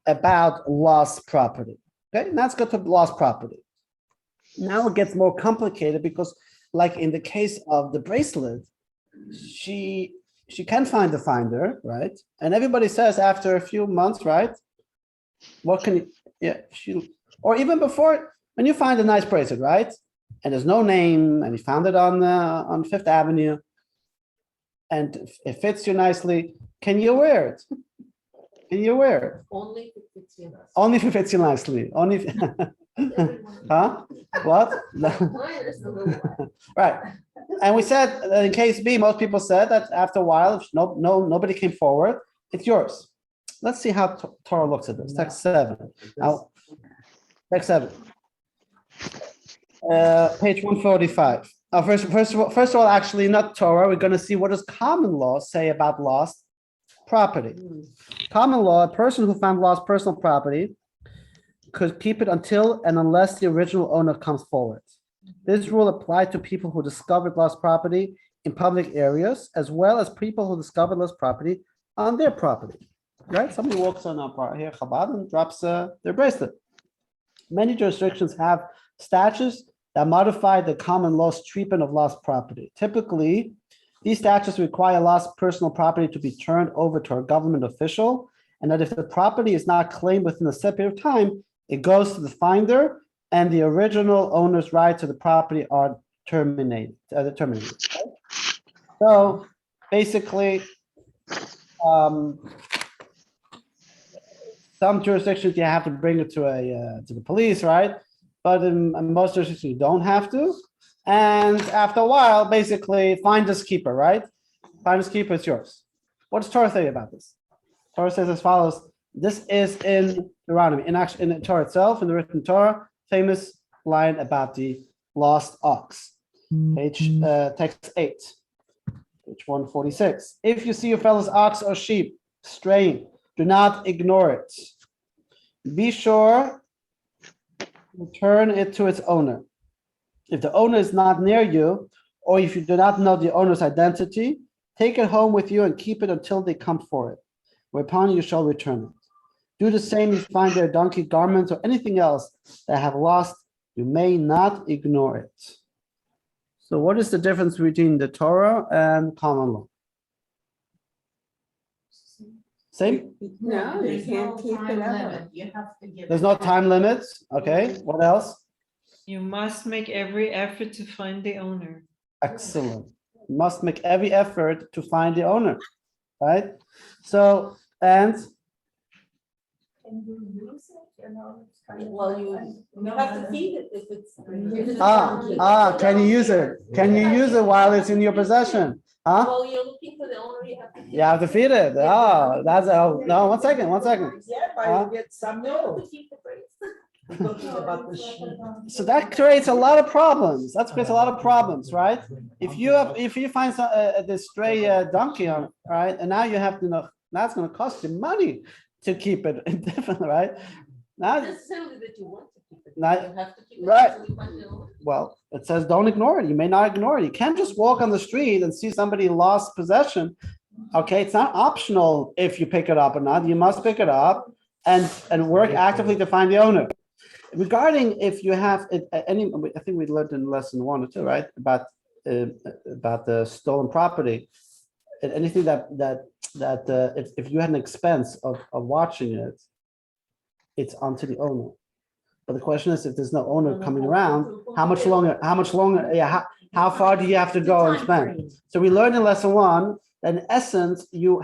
about lost property. Okay, now let's go to lost property. Now it gets more complicated because, like in the case of the bracelet, she can find the finder, right? And everybody says after a few months, right? What can you, or even before, when you find a nice bracelet, right? and there's no name, and he found it on Fifth Avenue, and it fits you nicely, can you wear it? Can you wear it? Only if it's in us. Only if it fits you nicely, only, huh? What? Mine is a little one. Right, and we said that in case B, most people said that after a while, if nobody came forward, it's yours. Let's see how Torah looks at this, text 7. Now, text 7. Page 145. First of all, actually, not Torah, we're gonna see what does common law say about lost property. Common law, a person who found lost personal property could keep it until and unless the original owner comes forward. This rule applied to people who discovered lost property in public areas, as well as people who discovered lost property on their property. Right? Somebody walks on our here, Chabad, and drops their bracelet. Many jurisdictions have statutes that modify the common law's treatment of lost property. Typically, these statutes require lost personal property to be turned over to a government official, and that if the property is not claimed within a set period of time, it goes to the finder, and the original owner's right to the property are terminated. So basically, some jurisdictions you have to bring it to the police, right? But in most jurisdictions you don't have to. And after a while, basically, finders keeper, right? Finders keeper is yours. What does Torah say about this? Torah says as follows. This is in Deuteronomy, in the Torah itself, in the written Torah, famous line about the lost ox. Page text 8, page 146. If you see your fellow's ox or sheep straying, do not ignore it. Be sure to return it to its owner. If the owner is not near you, or if you do not know the owner's identity, take it home with you and keep it until they come for it, whereupon you shall return it. Do the same if you find their donkey, garments, or anything else that have lost. You may not ignore it. So what is the difference between the Torah and common law? Same? No, you There's can't no keep time it ever. limit. You have to give. There's no time limits. Okay, what else? You must make every effort to find the owner. Excellent. You must make every effort to find the owner, right? So, and Can you use it, you know? it's kind of Well, you have to feed it if it's. can you use it? Can you use it while it's in your possession? Huh? Well, you're looking for the owner, you have to. You have to feed it. Oh, that's, oh, no, one second. Yeah, Huh? but you get some milk. We're talking about the sheep. So that creates a lot of problems. That creates a lot of problems, right? If you find this stray donkey on, right, and now you have to know, that's gonna cost you money to keep it indefinitely, right? Now, Not necessarily that you want to keep it. Not- You have to keep it right. until you find the owner. well, it says don't ignore it. You may not ignore it. You can't just walk on the street and see somebody lost possession. Okay, it's not optional if you pick it up or not. You must pick it up and work actively to find the owner. Regarding if you have any, I think we learned in lesson 1 or 2, right? About the stolen property. And anything that if you had an expense of watching it, it's onto the owner. But the question is, if there's no owner coming around, how much longer, yeah, how far do you have to go and spend? So we learned in lesson 1 that in essence, you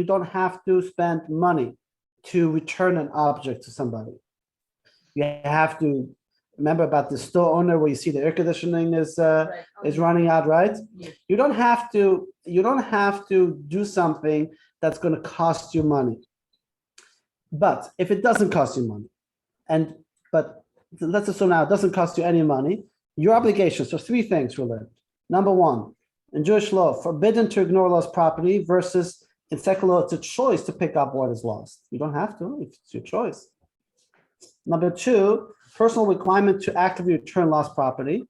don't have to spend money to return an object to somebody. You have to remember about the store owner where you see the air conditioning is running out, right? Yeah. You don't have to do something that's going to cost you money. But if it doesn't cost you money, but let's assume now it doesn't cost you any money, your obligations. So 3 things we learned. Number 1, in Jewish law, forbidden to ignore lost property versus in secular law, it's a choice to pick up what is lost. You don't have to, it's your choice. Number 2, personal requirement to actively return lost property.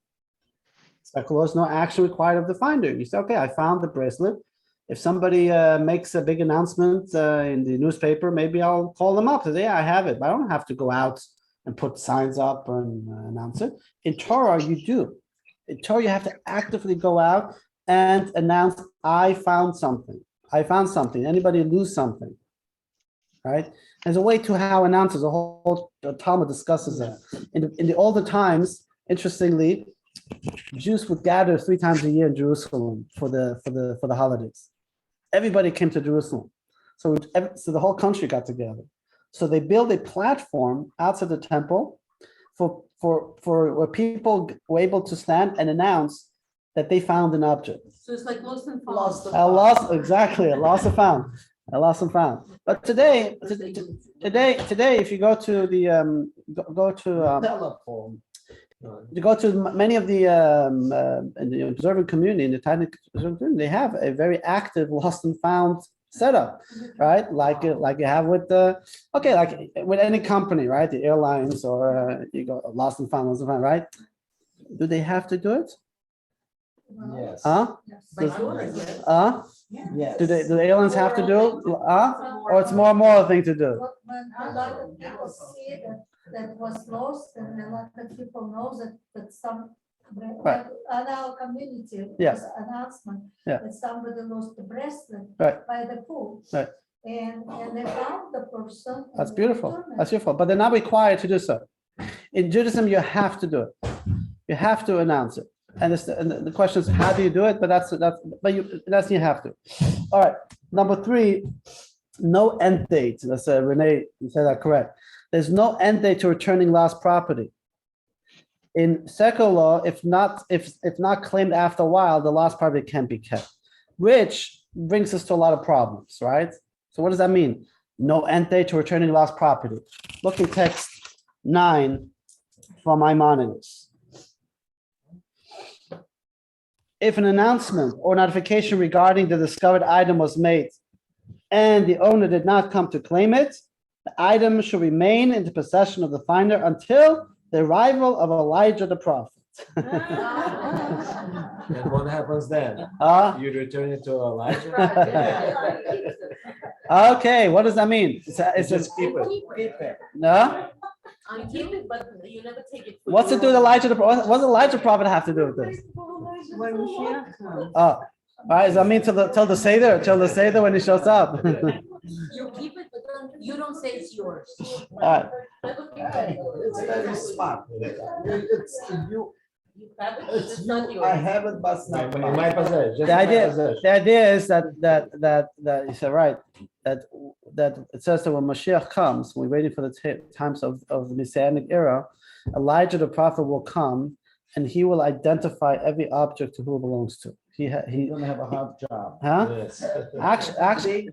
Secular law is no action required of the finder. You say, okay, I found the bracelet. If somebody makes a big announcement in the newspaper, maybe I'll call them up and say, yeah, I have it. But I don't have to go out and put signs up and announce it. In Torah, you do. In Torah, you have to actively go out and announce, I found something. I found something. Anybody lose something? Right? There's a way to how announcers, the whole Talmud discusses that. In the older times, interestingly, Jews would gather 3 times a year in Jerusalem for the holidays. Everybody came to Jerusalem. So the whole country got together. So they built a platform outside the temple for where people were able to stand and announce that they found an object. So it's like lost and found. Exactly, a lost and found. A lost and found. But today, if you go to the Telephone. you go to many of the in the observant community, in the Titanic observant community, they have a very active lost and found setup, right? Like you have with like with any company, right? The airlines or you go lost and found, right? Do they have to do it? Yes. Huh? Yes. Do the airlines have to do it? Or it's more and more a thing to do? When a lot of people see that was lost, and a lot of people know that some, Right. on our community, Yeah. was announcement Yeah. that somebody lost the bracelet Right. by the pool. Right. And they found the person. and That's they beautiful. returned it. That's beautiful. But they're not required to do so. In Judaism, you have to do it. You have to announce it. And the question is, how do you do it? But that's you have to. All right. Number 3, no end date. That's Renee, you said that correct. There's no end date to returning lost property. In secular law, if not claimed after a while, the lost property can't be kept, which brings us to a lot of problems, right? So what does that mean? No end date to returning lost property. Look in text 9 from Maimonides. If an announcement or notification regarding the discovered item was made and the owner did not come to claim it, the item should remain in the possession of the finder until the arrival of Elijah the prophet. And what happens then? You return it to Elijah? Okay, what does that mean? It's Just keep it. Keep it. no? Keep it, but you never take it. What's it do with Elijah the prophet? What does Elijah the prophet have to do with this? When Mashiach comes. Oh, right, does that mean till the Seder when he shows up? You keep it, but you don't say it's yours. All right. It's very smart. It's you. You have it, but It's it's not you. I yours. have it, but it's not In mine. my possession. Just The my idea, possession. the idea is that you said right, that it says that when Mashiach comes, we're waiting for the times of the Messianic era, Elijah the prophet will come and he will identify every object to who it belongs to. He's gonna have a hard job. Huh? Yes. Actually,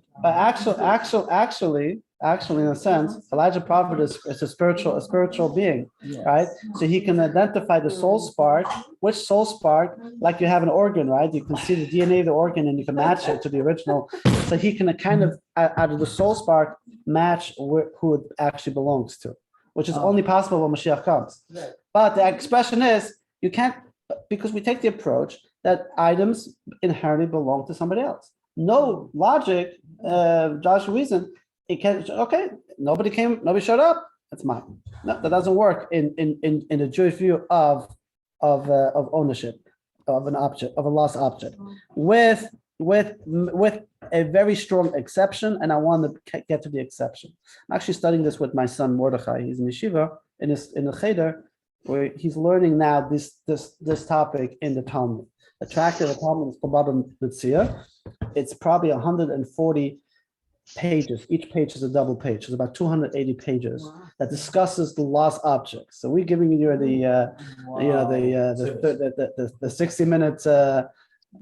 in a sense, Elijah the prophet is a spiritual being, right? So he can identify the soul spark, which soul spark, like you have an organ, right? You can see the DNA of the organ and you can match it to the original. So he can kind of, out of the soul spark, match who it actually belongs to, which is only possible when Mashiach comes. But the expression is, you can't, because we take the approach that items inherently belong to somebody else. No logic, Josh reason, it can, okay, nobody showed up, it's mine. No, that doesn't work in the Jewish view of ownership of an object, of a lost object, with a very strong exception, and I want to get to the exception. I'm actually studying this with my son Mordechai. He's in yeshiva in the cheder, where he's learning now this topic in the Talmud. The tract of the Talmud is called Baba Metzia. It's probably 140 pages. Each page is a double page. It's about 280 pages that discusses the lost objects. So we're giving you the 60-minute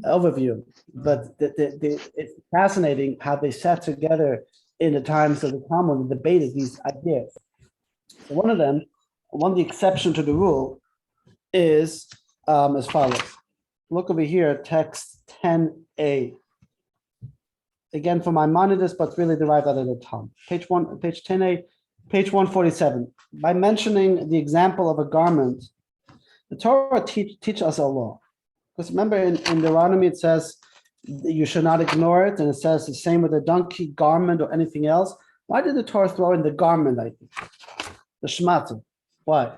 overview, but it's fascinating how they sat together in the times of the Talmud and debated these ideas. So one of the exception to the rule is as follows. Look over here, text 10a. Again, for Maimonides, but really derived out of the Talmud. Page 10a, page 147. By mentioning the example of a garment, the Torah teach us a law. Because remember in Deuteronomy it says you should not ignore it, and it says the same with a donkey, garment, or anything else. Why did the Torah throw in the garment idea? The shmata. Why?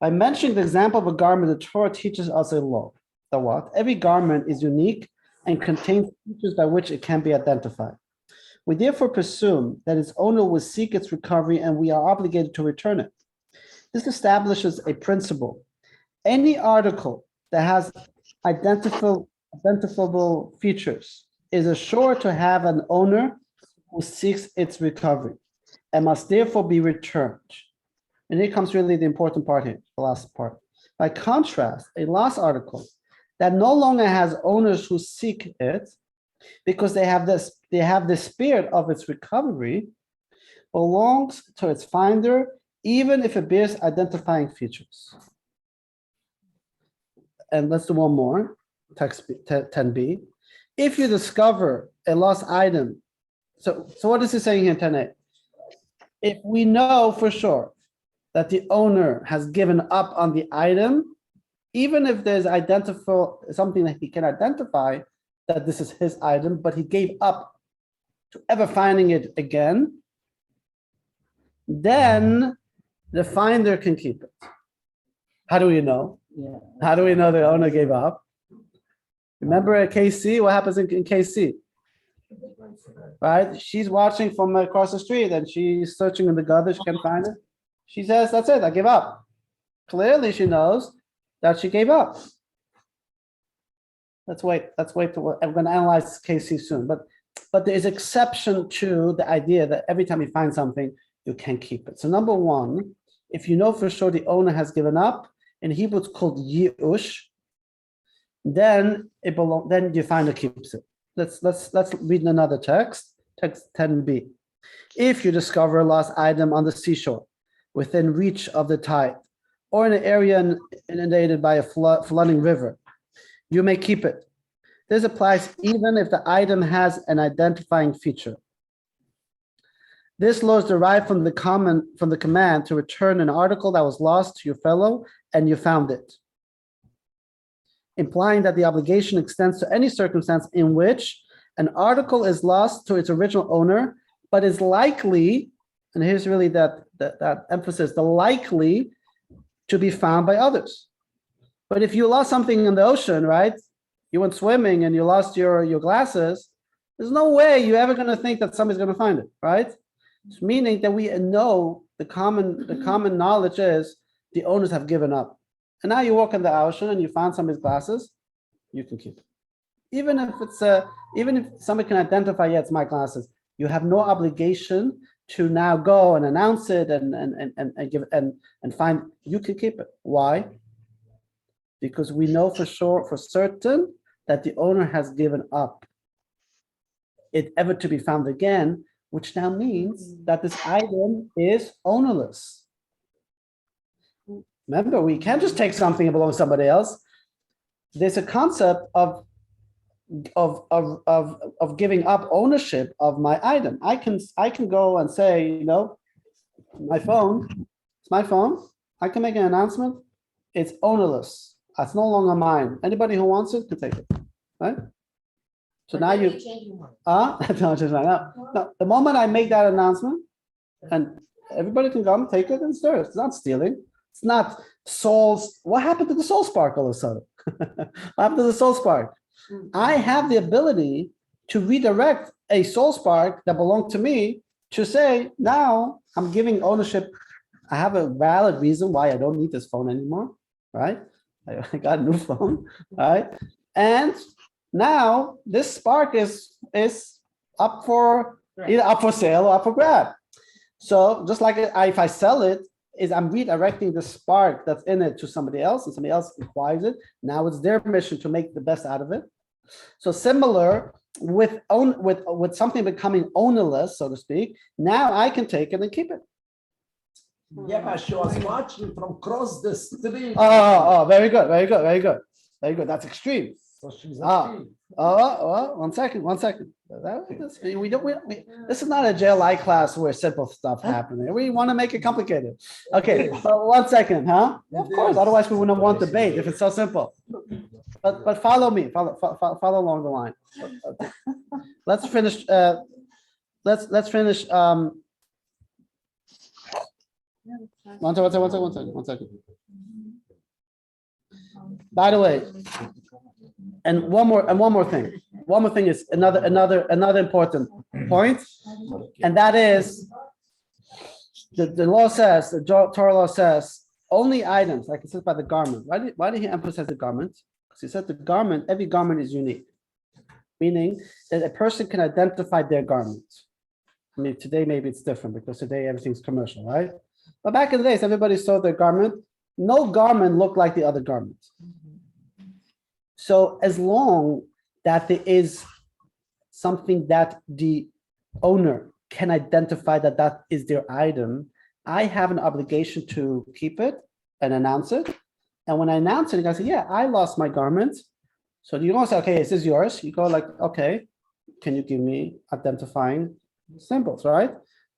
By mentioning the example of a garment, the Torah teaches us a law. The what? Every garment is unique and contains features by which it can be identified. We therefore presume that its owner will seek its recovery and we are obligated to return it. This establishes a principle. any article that has identifiable features is assured to have an owner who seeks its recovery and must therefore be returned. And here comes really the important part here, the last part. By contrast, a lost article that no longer has owners who seek it because they have the spirit of its recovery belongs to its finder, even if it bears identifying features. And let's do one more, text 10b. If you discover a lost item, so what is he saying here in 10a? If we know for sure that the owner has given up on the item, even if there's something that he can identify that this is his item, but he gave up to ever finding it again, then the finder can keep it. How do we know? Yeah. How do we know the owner gave up? Remember at KC, what happens in KC? Right? She's watching from across the street and she's searching in the gutter, she can't find it. She says, that's it, I give up. Clearly she knows that she gave up. Let's wait, I'm gonna analyze KC soon, but there is exception to the idea that every time you find something, you can keep it. So number one, if you know for sure the owner has given up, in Hebrew it's called yi'ush, then the finder keeps it. Let's read another text 10b. If you discover a lost item on the seashore, within reach of the tide, or in an area inundated by a flooding river, you may keep it. This applies even if the item has an identifying feature. This law is derived from the command to return an article that was lost to your fellow and you found it, implying that the obligation extends to any circumstance in which an article is lost to its original owner, but is likely, and here's really that emphasis, the likely to be found by others. But if you lost something in the ocean, right? You went swimming and you lost your glasses, there's no way you're ever going to think that somebody's going to find it, right? It's meaning that we know the common knowledge is the owners have given up. And now you walk in the ocean and you find somebody's glasses, you can keep it. Even if somebody can identify, yeah, it's my glasses, you have no obligation to now go and announce it and give and find, you can keep it. Why? Because we know for certain that the owner has given up it ever to be found again, which now means that this item is ownerless. Remember, we can't just take something that belongs to somebody else. There's a concept of giving up ownership of my item. I can go and say, you know, my phone, it's my phone. I can make an announcement. It's ownerless. It's no longer mine. Anybody who wants it can take it, right? So now you, no, the moment I make that announcement, and everybody can come take it and stir it. It's not stealing. It's not Soul's. What happened to the Soul Spark all of a sudden? What happened to the Soul Spark? I have the ability to redirect a Soul Spark that belonged to me to say, now I'm giving ownership. I have a valid reason why I don't need this phone anymore, right? I got a new phone, right? And now this Spark is up for either up for sale or up for grab. So just like if I sell it, I'm redirecting the spark that's in it to somebody else, and somebody else acquires it. Now it's their mission to make the best out of it. So similar with something becoming ownerless, so to speak. Now I can take it and keep it. Yeah, but she was watching from across the street. Oh, very good. That's extreme. So she's one second. This is not a JLI class where simple stuff happening. We want to make it complicated. Okay, so 1 second, huh? Of course, otherwise we wouldn't want debate if it's so simple. But follow me, follow along the line. Okay. Let's finish. Let's finish. One second. By the way, and one more thing. One more thing is another important point, and that is the law says, the Torah law says, only items, like it says by the garment. Why did he emphasize the garment? Because he said the garment, every garment is unique. Meaning that a person can identify their garment. I mean, today maybe it's different because today everything's commercial, right? But back in the days, everybody saw their garment. No garment looked like the other garment. So as long that there is something that the owner can identify that that is their item, I have an obligation to keep it and announce it. And when I announce it, I say, yeah, I lost my garment. So you don't say, okay, is this yours? You go like, okay, can you give me identifying symbols, right?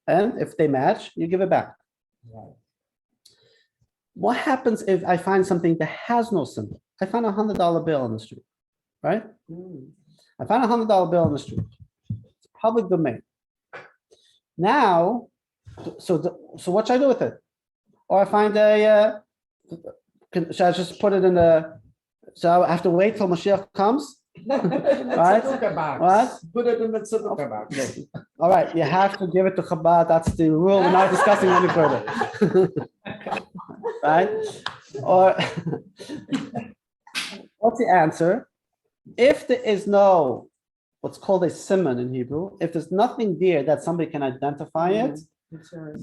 And if they match, you give it back. Right. What happens if I find something that has no symbol? I find $100 bill on the street, right? I find $100 bill on the street. It's public domain. Now, so what should I do with it? Or I find should I just put it in the, so I have to wait till Mashiach comes? Right? What? Put it in the tzedakah box. All right, you have to give it to Chabad. That's the rule. We're not discussing any further. Right? Or what's the answer? If there is no, what's called a siman in Hebrew, if there's nothing there that somebody can identify it,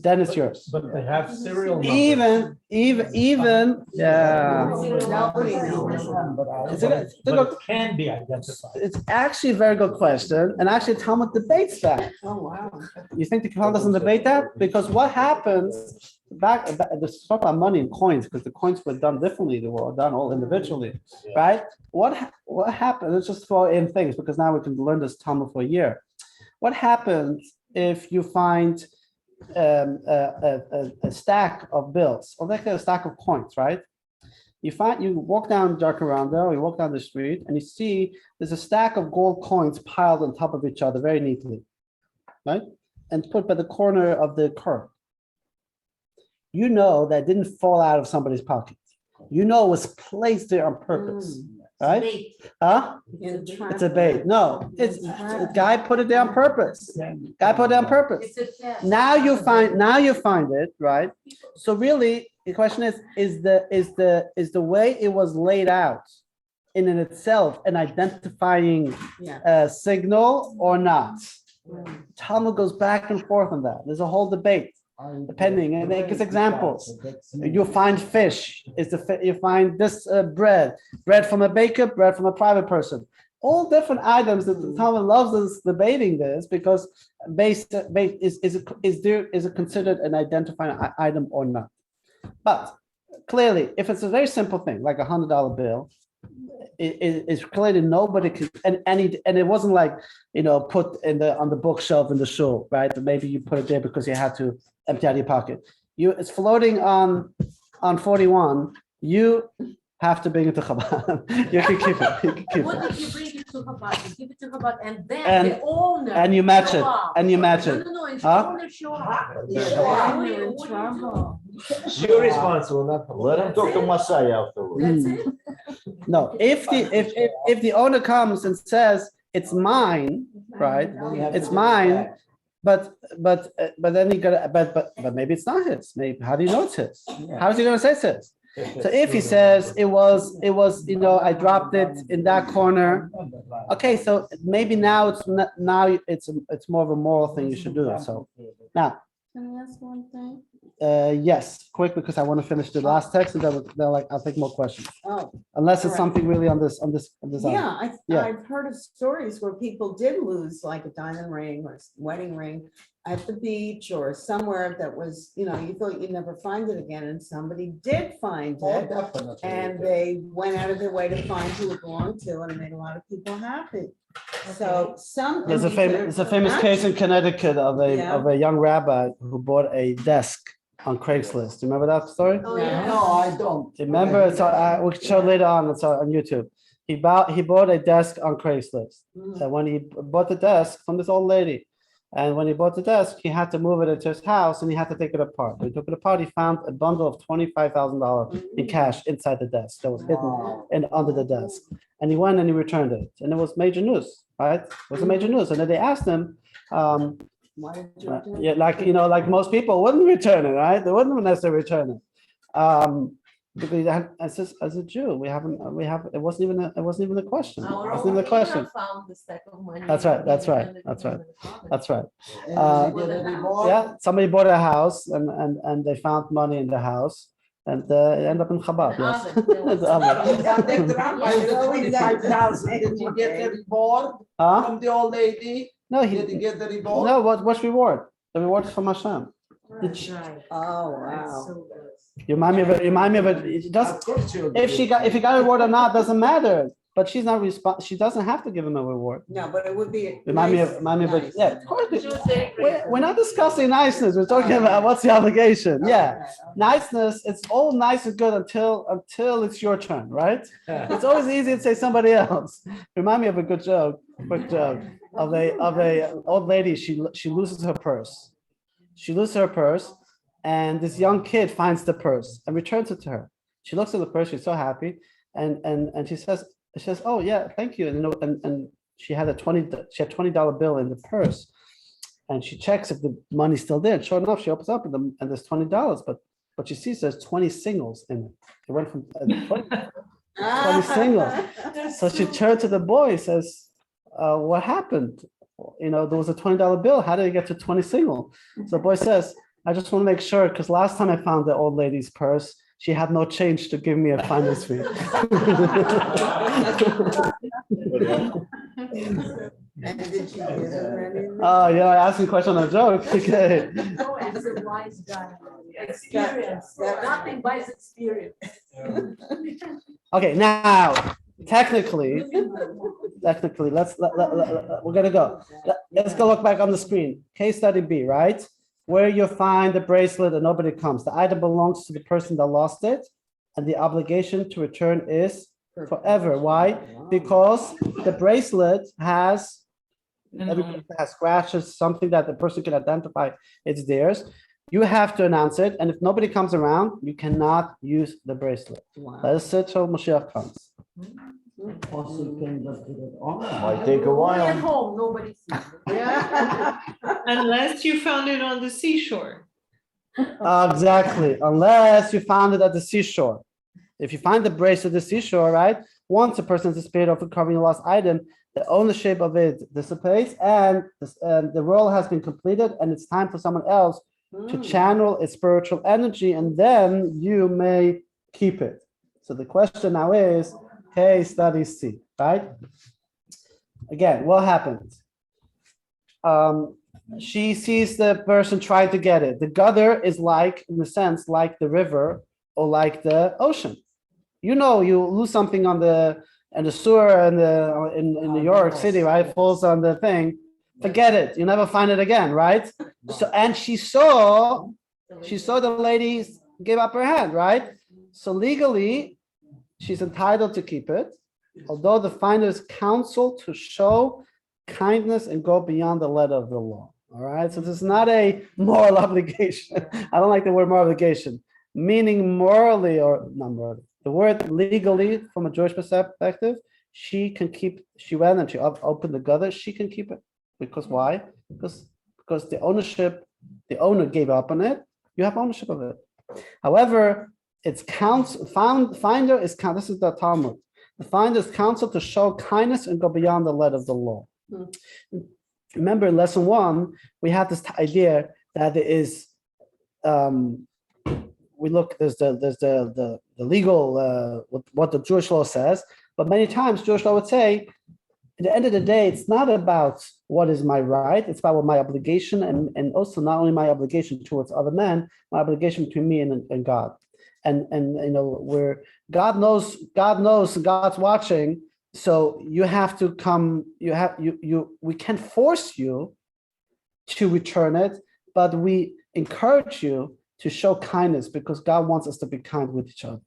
then it's yours. But they have serial numbers. Even, yeah. But it can be identified. It's actually a very good question, and actually Talmud debates that. Oh, wow. You think the Talmud doesn't debate that? Because what happens back the talk about money and coins, because the coins were done differently, they were done all individually, right? What happened? Let's just throw in things because now we can learn this Talmud for a year. What happens if you find a stack of bills, or like a stack of coins, right? You walk down Jacaranda, or you walk down the street, and you see there's a stack of gold coins piled on top of each other very neatly, right? And put by the corner of the curb. You know that didn't fall out of somebody's pocket. You know it was placed there on purpose, right? Huh? It's a bait. No, it's the guy put it there on purpose. Guy put it on purpose. Now you find it, right? So really, the question is the way it was laid out in itself an identifying signal or not? Talmud goes back and forth on that. There's a whole debate. Depending, and it gives examples. You find fish. You find this bread from a baker, bread from a private person. All different items that the Talmud loves us debating this because is it considered an identifying item or not? But clearly, if it's a very simple thing like $100 bill, it's clearly nobody could, and it wasn't like put on the bookshelf in the shul, right? Maybe you put it there because you had to empty out your pocket. It's floating on 41. You have to bring it to Chabad. You can keep it. What if you bring it to Chabad? You give it to Chabad, and then the owner and you match it. And you match it. No, it's Huh? owner show up. You're in trouble. You're responsible, not let him talk to Masai afterwards. That's it. No, if the owner comes and says it's mine, right? It's mine. But then but maybe it's not his. Maybe how do you know it's his? How is he going to say it's his? So if he says it was I dropped it in that corner. Okay, so maybe now it's more of a moral thing you should do it. So now. Can I ask one thing? Yes, quick, because I want to finish the last text and then I'll take more questions. Oh, unless it's all right. something really on this. Yeah, Yeah. I've heard of stories where people did lose like a diamond ring or wedding ring at the beach or somewhere that was, you thought you'd never find it again, and somebody did find it. Definitely. And they went out of their way to find who it belonged to, and it made a lot of people happy. So There's a famous case in Connecticut of a young rabbi who bought a desk on Craigslist. Do you remember that story? Oh, yeah. No, I don't. Remember, it's we can show it later on. It's on YouTube. He bought a desk on Craigslist. And when he bought the desk from this old lady, and when he bought the desk, he had to move it into his house and he had to take it apart. When he took it apart, he found a bundle of $25,000 in cash inside the desk that was hidden under the desk. And he went and he returned it, and it was major news, right? It was a major news. And then they asked him, why did you do it? like most people wouldn't return it, right? They wouldn't necessarily return it. Because as a Jew, it wasn't even a question. It wasn't even a question. Found the stack of money. That's right. That's right. And they get a divorce. Yeah, somebody bought a house and they found money in the house and it ended up in Chabad. Yes. The oven. And they grab by the 25,000. Did you get the reward Huh? from the old lady? No, Did you get the reward? no. What's reward? The reward is from Hashem. That's right. Oh, That's wow. so good. You remind me of it. It just Of course you'll if do. if he got a reward or not doesn't matter. But she's not she doesn't have to give him a reward. No, but it would be. Remind me nice- of it. nice. Yeah, of course. She was very We're grateful. not discussing niceness. We're talking about what's the obligation. Yeah, niceness. It's all nice and good until it's your turn, right? It's always easy to say somebody else. Remind me of a good joke, quick joke of a old lady. She loses her purse. She loses her purse, and this young kid finds the purse and returns it to her. She looks at the purse. She's so happy, and she says, "Oh yeah, thank you." And she had $20 bill in the purse, and she checks if the money's still there. And sure enough, she opens up and there's $20, but she sees there's 20 singles in it. It went from 20 singles. So she turned to the boy, says, "What happened? There was a $20 bill. How did it get to 20 single?" So the boy says, "I just want to make sure because last time I found the old lady's purse, she had no change to give me a finder's fee." And did you give her any? Oh, asking a question on a joke. Okay. No, it's a wise guy. Experience. Nothing buys experience. Okay, now technically, we're gonna go. Let's go look back on the screen. Case study B, right? Where you find the bracelet and nobody comes. The item belongs to the person that lost it, and the obligation to return is forever. Why? Because the bracelet has scratches, something that the person can identify it's theirs. You have to announce it, and if nobody comes around, you cannot use the bracelet. Let us sit till Mashiach comes. Also, you can just do that online. Might take a Only while. at home, nobody sees it. Unless you found it on the seashore. Exactly, unless you found it at the seashore. If you find the bracelet at the seashore, right? Once a person is disappeared of recovering a lost item, the ownership of it dissipates, and the role has been completed, and it's time for someone else to channel its spiritual energy, and then you may keep it. So the question now is, case study C, right? Again, what happens? She sees the person trying to get it. The gutter is like, in a sense, like the river or like the ocean. You lose something on the sewer in New York City, right? Falls on the thing. Forget it. You never find it again, right? So, and she saw the lady give up her hand, right? So legally, she's entitled to keep it, although the finders counsel to show kindness and go beyond the letter of the law. All right. So this is not a moral obligation. I don't like the word moral obligation, meaning morally or not morally. The word legally, from a Jewish perspective, she went and she opened the gutter. She can keep it. Because why? Because the owner gave up on it. You have ownership of it. However, it's finder is count. This is the Talmud. The finder is counsel to show kindness and go beyond the letter of the law. Remember, in lesson 1, we have this idea that there is. There's the legal what the Jewish law says, but many times Jewish law would say, at the end of the day, it's not about what is my right, it's about what my obligation, and also not only my obligation towards other men, my obligation between me and God. And where God knows, God's watching, so you have to come, we can't force you to return it, but we encourage you to show kindness because God wants us to be kind with each other.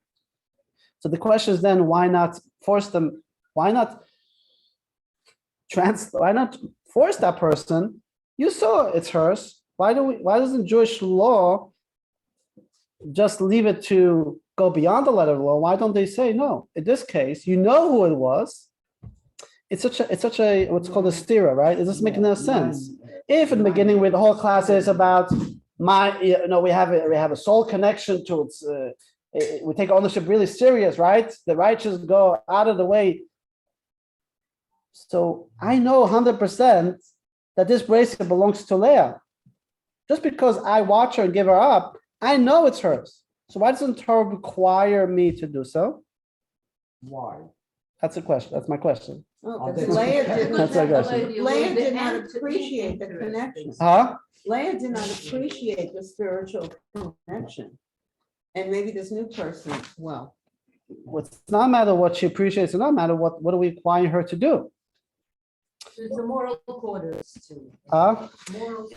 So the question is then, why not force them? Why not force that person? You saw it's hers. Why doesn't Jewish law just leave it to go beyond the letter of the law? Why don't they say no? In this case, you know who it was. It's such a what's called a stira, right? It doesn't make no sense. If in the beginning with the whole class is about we have a soul connection to its we take ownership really serious, right? The righteous go out of the way. So I know 100% that this bracelet belongs to Leah. Just because I watch her and give her up, I know it's hers. So why doesn't Torah require me to do so? Why? That's a question. That's my question. Oh, because Leah did That's my question. Leah did not appreciate the connection. Huh? Leah did not appreciate the spiritual connection. And maybe this new person, well, It's not matter what she appreciates, it's not matter what do we require her to do. There's a moral quarters too. Moral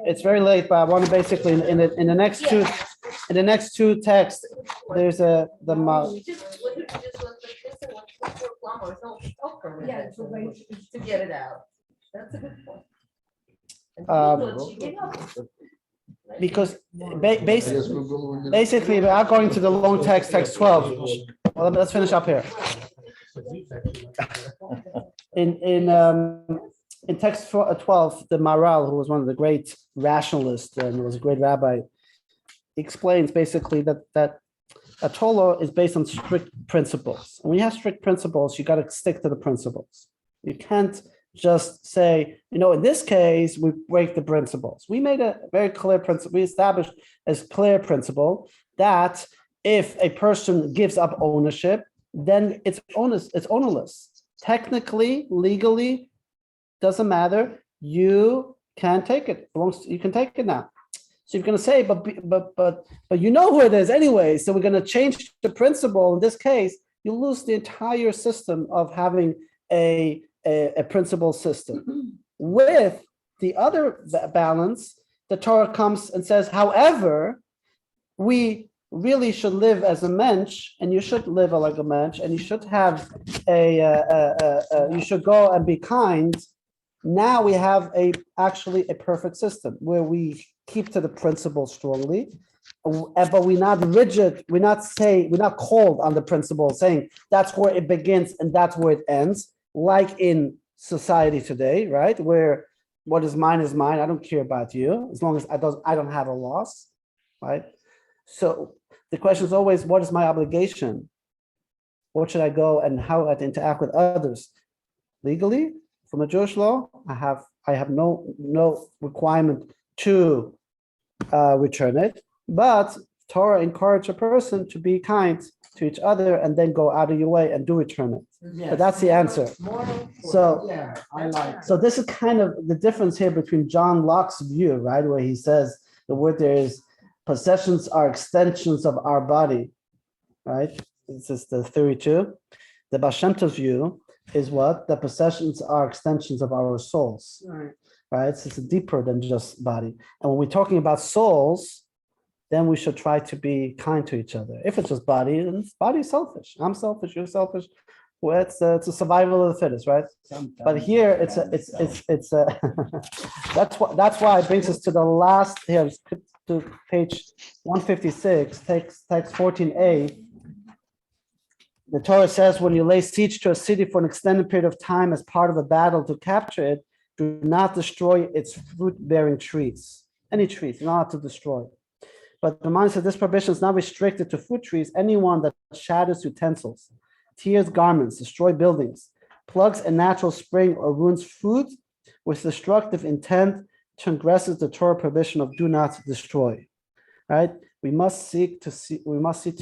It's very late, but I want to basically in the next two texts, there's Yeah, to get it out. That's a good point. And she gave up. because basically without going to the long text 12. Well, let's finish up here. In text 12, the Maharal, who was one of the great rationalists and was a great rabbi, explains basically that a Torah is based on strict principles. And when you have strict principles, you got to stick to the principles. You can't just say, in this case, we break the principles. We made a very clear principle. We established as clear principle that if a person gives up ownership, then it's ownerless. Technically, legally, doesn't matter. You can take it. You can take it now. So you're going to say, but you know who it is anyway. So we're going to change the principle. In this case, you lose the entire system of having a principle system. With the other balance, the Torah comes and says, however, we really should live as a mensch, and you should live like a mensch, and you should have you should go and be kind. Now we have actually a perfect system where we keep to the principle strongly, but we're not rigid. We're not cold on the principle, saying that's where it begins and that's where it ends, like in society today, right? Where what is mine is mine. I don't care about you as long as I don't have a loss, right? So the question is always, what is my obligation? What should I go and how I interact with others? Legally, from the Jewish law, I have no requirement to return it, but Torah encourage a person to be kind to each other and then go out of your way and do return it. But that's the answer. So, so this is kind of the difference here between John Locke's view, right, where he says the word there is possessions are extensions of our body, right? This is the theory two. The Baal Shem Tov's view is what? The possessions are extensions of our souls, right? So it's deeper than just body. And when we're talking about souls, then we should try to be kind to each other. If it's just body, then body is selfish. I'm selfish, you're selfish. Well, it's a survival of the fittest, right? But here it's that's why it brings us to the last here to page 156, text 14a. The Torah says, when you lay siege to a city for an extended period of time as part of a battle to capture it, do not destroy its fruit-bearing trees. Any trees, you're not allowed to destroy. But the mind says this prohibition is not restricted to fruit trees. Anyone that shatters utensils, tears garments, destroy buildings, plugs a natural spring, or ruins food with destructive intent, transgresses the Torah prohibition of do not destroy. Right? We must seek to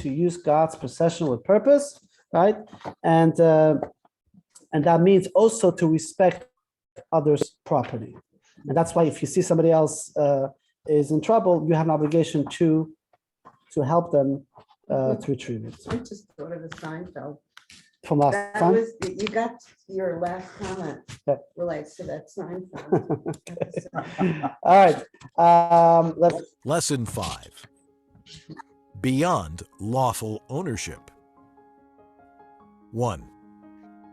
use God's possession with purpose, right? And that means also to respect others' property. And that's why if you see somebody else is in trouble, you have an obligation to help them to retrieve it. I just thought of a Seinfeld. From last That time? was, you got your last comment relates to that Seinfeld. All right. Lesson 5. Beyond lawful ownership. 1.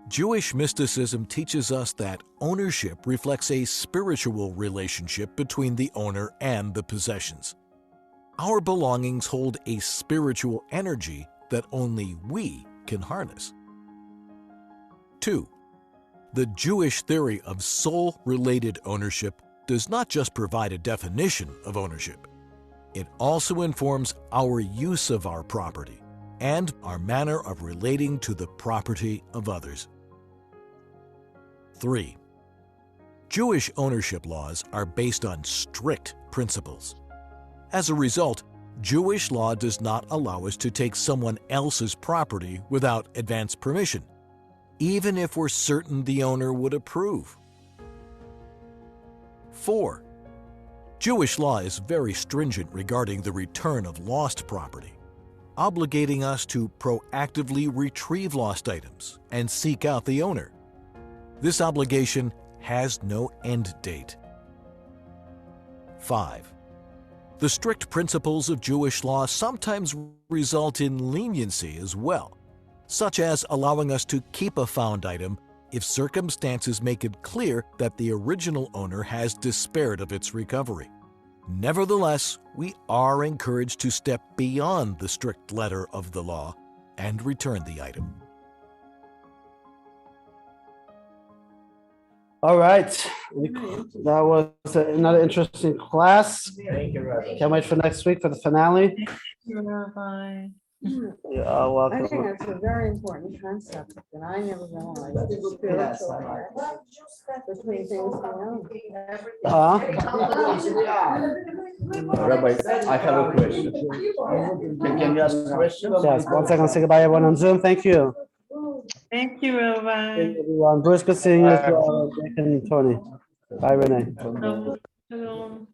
Jewish mysticism teaches us that ownership reflects a spiritual relationship between the owner and the possessions. Our belongings hold a spiritual energy that only we can harness. 2. The Jewish theory of soul-related ownership does not just provide a definition of ownership. It also informs our use of our property and our manner of relating to the property of others. 3. Jewish ownership laws are based on strict principles. As a result, Jewish law does not allow us to take someone else's property without advance permission, even if we're certain the owner would approve. 4. Jewish law is very stringent regarding the return of lost property, obligating us to proactively retrieve lost items and seek out the owner. This obligation has no end date. 5. The strict principles of Jewish law sometimes result in leniency as well, such as allowing us to keep a found item if circumstances make it clear that the original owner has despaired of its recovery. Nevertheless, we are encouraged to step beyond the strict letter of the law and return the item. All right, that was another interesting class. Thank you, Rabbi. Can't wait for next week for the finale. You're Rabbi. You're I welcome. think that's a very important concept that I never realized. That's a good class, Spiritual I like part between things we own. Rabbi, I have a question. Can you ask a question? Yes, 1 second, say goodbye everyone on Zoom. Thank you. Thank you, Rabbi. Everyone, Bruce, good seeing you as well. Dick and Tony. Bye, Renee. Hello.